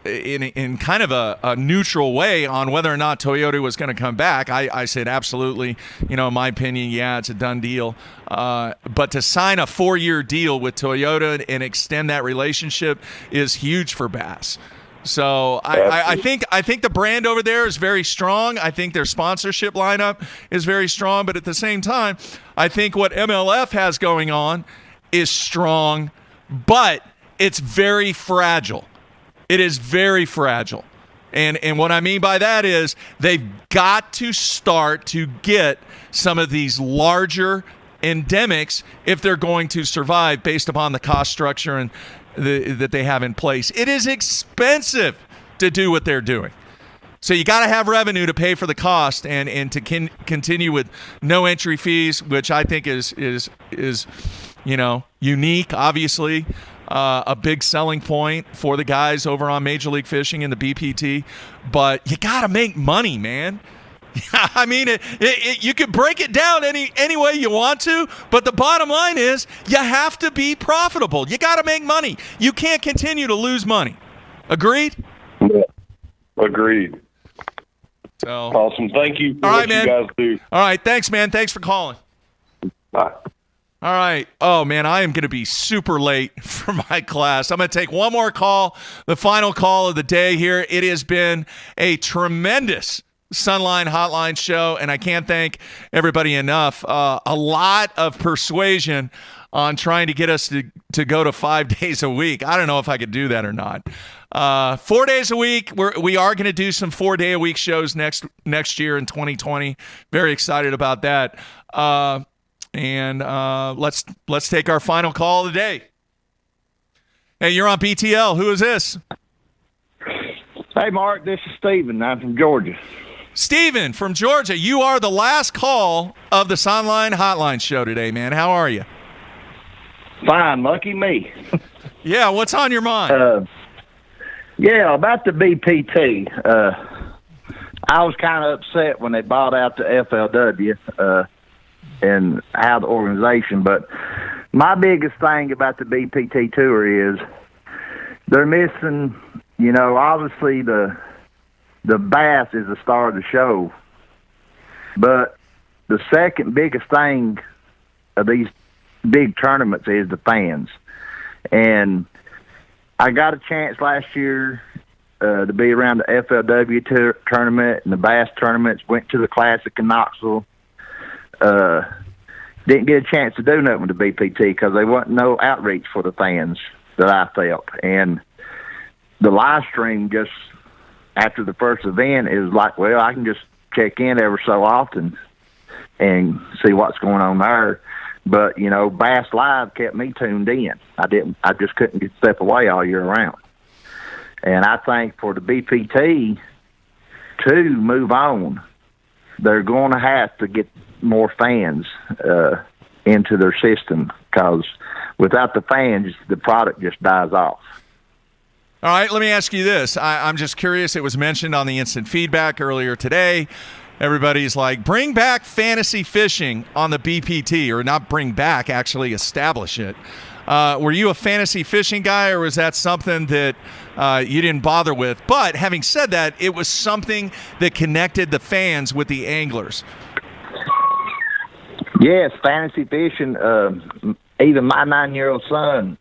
[SPEAKER 1] in kind of a neutral way on whether or not Toyota was going to come back. I said absolutely. You know, in my opinion, yeah, it's a done deal. But to sign a 4-year deal with Toyota and extend that relationship is huge for Bass. So I think the brand over there is very strong. I think their sponsorship lineup is very strong. But at the same time, I think what MLF has going on is strong, but it's very fragile. It is very fragile. And what I mean by that is they've got to start to get some of these larger endemics if they're going to survive based upon the cost structure and that they have in place. It is expensive to do what they're doing. So you got to have revenue to pay for the cost and to continue with no entry fees, which I think is you know, unique, obviously. A big selling point for the guys over on Major League Fishing and the BPT. But you got to make money, man. I mean, you could break it down any way you want to, but the bottom line is you have to be profitable. You got to make money. You can't continue to lose money. Agreed?
[SPEAKER 3] Yeah. Agreed.
[SPEAKER 1] So
[SPEAKER 3] awesome. Thank you for
[SPEAKER 1] all
[SPEAKER 3] what
[SPEAKER 1] right, man.
[SPEAKER 3] you guys do.
[SPEAKER 1] All right. Thanks, man. Thanks for calling.
[SPEAKER 3] Bye.
[SPEAKER 1] All right. Oh, man, I am going to be super late for my class. I'm going to take one more call, the final call of the day here. It has been a tremendous Sunline Hotline show, and I can't thank everybody enough. A lot of persuasion on trying to get us to go to 5 days a week. I don't know if I could do that or not. 4 days a week. We are going to do some 4-day-a-week shows next year in 2020. Very excited about that. And let's take our final call of the day. Hey, you're on BTL. Who is this?
[SPEAKER 7] Hey, Mark, this is Steven. I'm from Georgia.
[SPEAKER 1] Steven from Georgia. You are the last call of the Sunline Hotline show today, man. How are you?
[SPEAKER 7] Fine, lucky me.
[SPEAKER 1] Yeah, what's on your mind?
[SPEAKER 7] Yeah, about the BPT. I was kind of upset when they bought out the FLW. And how the organization, but my biggest thing about the BPT tour is they're missing, you know, obviously the bass is the star of the show, but the second biggest thing of these big tournaments is the fans. And I got a chance last year to be around the FLW tournament and the bass tournaments, went to the Classic in Knoxville. Didn't get a chance to do nothing with the BPT because there wasn't no outreach for the fans that I felt. And the live stream just after the first event is like, well, I can just check in every so often and see what's going on there. But, you know, Bass Live kept me tuned in. I just couldn't step away all year round. And I think for the BPT to move on, they're going to have to get more fans into their system because without the fans, the product just dies off.
[SPEAKER 1] All right, let me ask you this. I'm just curious. It was mentioned on the instant feedback earlier today. Everybody's like, bring back fantasy fishing on the BPT, or not bring back, actually establish it. Were you a fantasy fishing guy, or was that something that you didn't bother with? But having said that, it was something that connected the fans with the anglers.
[SPEAKER 7] Yes, fantasy fishing. Even my 9-year-old son,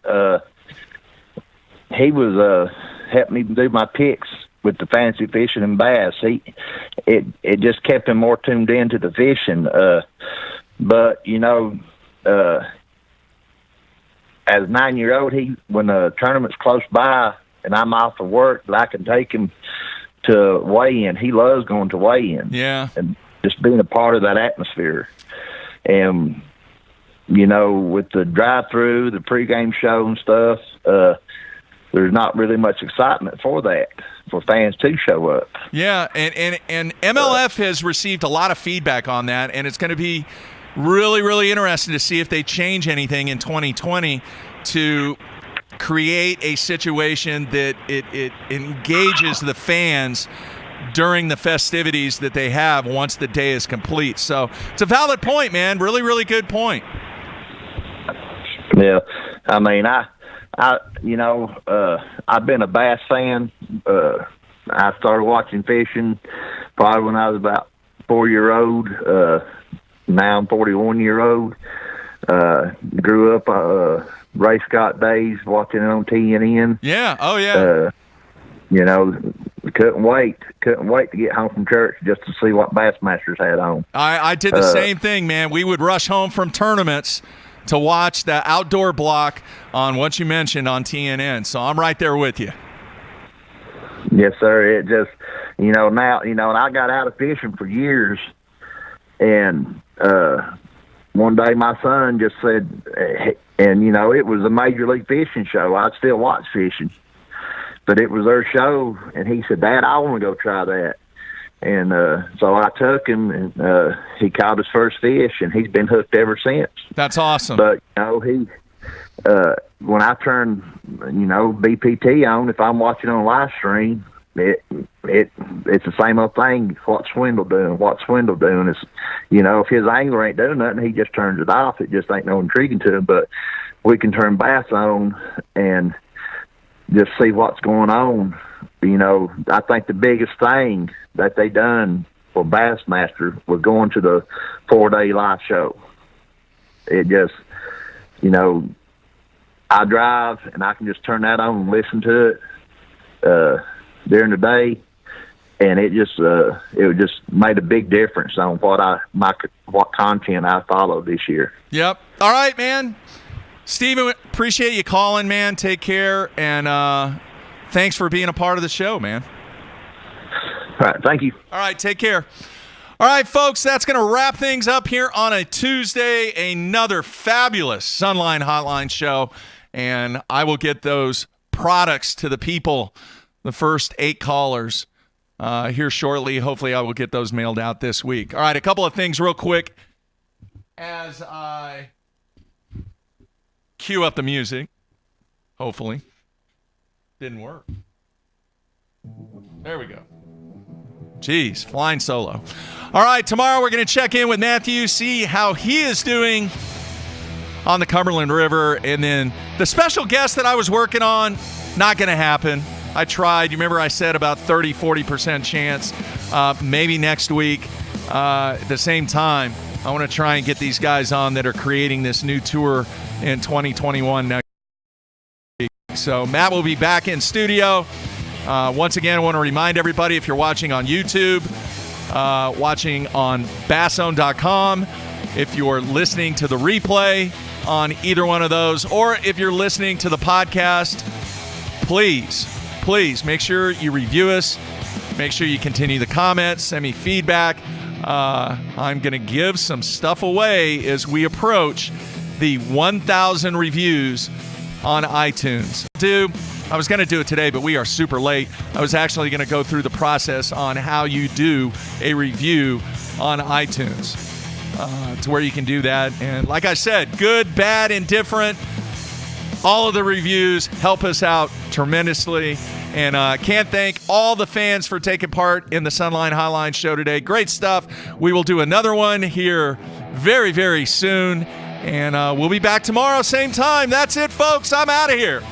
[SPEAKER 7] he was helping me do my picks with the fantasy fishing and bass. It just kept him more tuned into the fishing. But you know, as a 9-year-old, when the tournament's close by and I'm off of work, that I can take him to weigh-in. He loves going to weigh-in.
[SPEAKER 1] Yeah.
[SPEAKER 7] And just being a part of that atmosphere. And, you know, with the drive-through, the pregame show and stuff, there's not really much excitement for that, for fans to show up.
[SPEAKER 1] Yeah, and MLF has received a lot of feedback on that, and it's going to be really, really interesting to see if they change anything in 2020 to create a situation that it engages the fans during the festivities that they have once the day is complete. So it's a valid point, man. Really, really good point.
[SPEAKER 7] Yeah, I mean, I've been a bass fan. I started watching fishing probably when I was about 4-year-old. Now I'm 41-year-old. Grew up Ray Scott days watching it on TNN.
[SPEAKER 1] Yeah. Oh yeah.
[SPEAKER 7] You know, couldn't wait to get home from church just to see what Bassmasters had on.
[SPEAKER 1] I did the same thing, man. We would rush home from tournaments to watch the outdoor block on what you mentioned on TNN. So I'm right there with you.
[SPEAKER 7] Yes, sir. It just, now, and I got out of fishing for years, and one day my son just said, and, it was a Major League Fishing show. I'd still watch fishing, but it was their show, and he said, Dad, I want to go try that. And so I took him, and he caught his first fish, and he's been hooked ever since.
[SPEAKER 1] That's awesome.
[SPEAKER 7] But, when I turn, BPT on, if I'm watching on a live stream, it's the same old thing. What's Swindle doing? It's, if his angler ain't doing nothing, he just turns it off. It just ain't no intriguing to him. But we can turn bass on and just see what's going on. I think the biggest thing that they done for Bassmaster was going to the 4-day live show. It just, I drive and I can just turn that on and listen to it during the day, and it just made a big difference on what content I followed this year.
[SPEAKER 1] Yep. All right, man. Steven, appreciate you calling, man. Take care, and thanks for being a part of the show, man.
[SPEAKER 7] All right, thank you.
[SPEAKER 1] All right, take care. All right, folks, that's going to wrap things up here on a Tuesday. Another fabulous Sunline Hotline show, and I will get those products to the people, the first 8 callers, here shortly. Hopefully, I will get those mailed out this week. All right, a couple of things real quick as I cue up the music. Hopefully. Didn't work. There we go. Jeez, flying solo. All right, tomorrow we're going to check in with Matthew, see how he is doing on the Cumberland River. And then the special guest that I was working on, not going to happen. I tried. You remember I said about 30, 40% chance. Maybe next week at the same time. I want to try and get these guys on that are creating this new tour in 2021 next week. So Matt will be back in studio. Once again, I want to remind everybody, if you're watching on YouTube, watching on basszone.com, if you're listening to the replay on either one of those, or if you're listening to the podcast, please make sure you review us. Make sure you continue the comments. Send me feedback. I'm going to give some stuff away as we approach the 1,000 reviews on iTunes. I was going to do it today, but we are super late. I was actually going to go through the process on how you do a review on iTunes to where you can do that. And like I said, good, bad, indifferent, all of the reviews help us out tremendously. And can't thank all the fans for taking part in the Sunline Hotline show today. Great stuff. We will do another one here very, very soon. And we'll be back tomorrow, same time. That's it, folks. I'm out of here.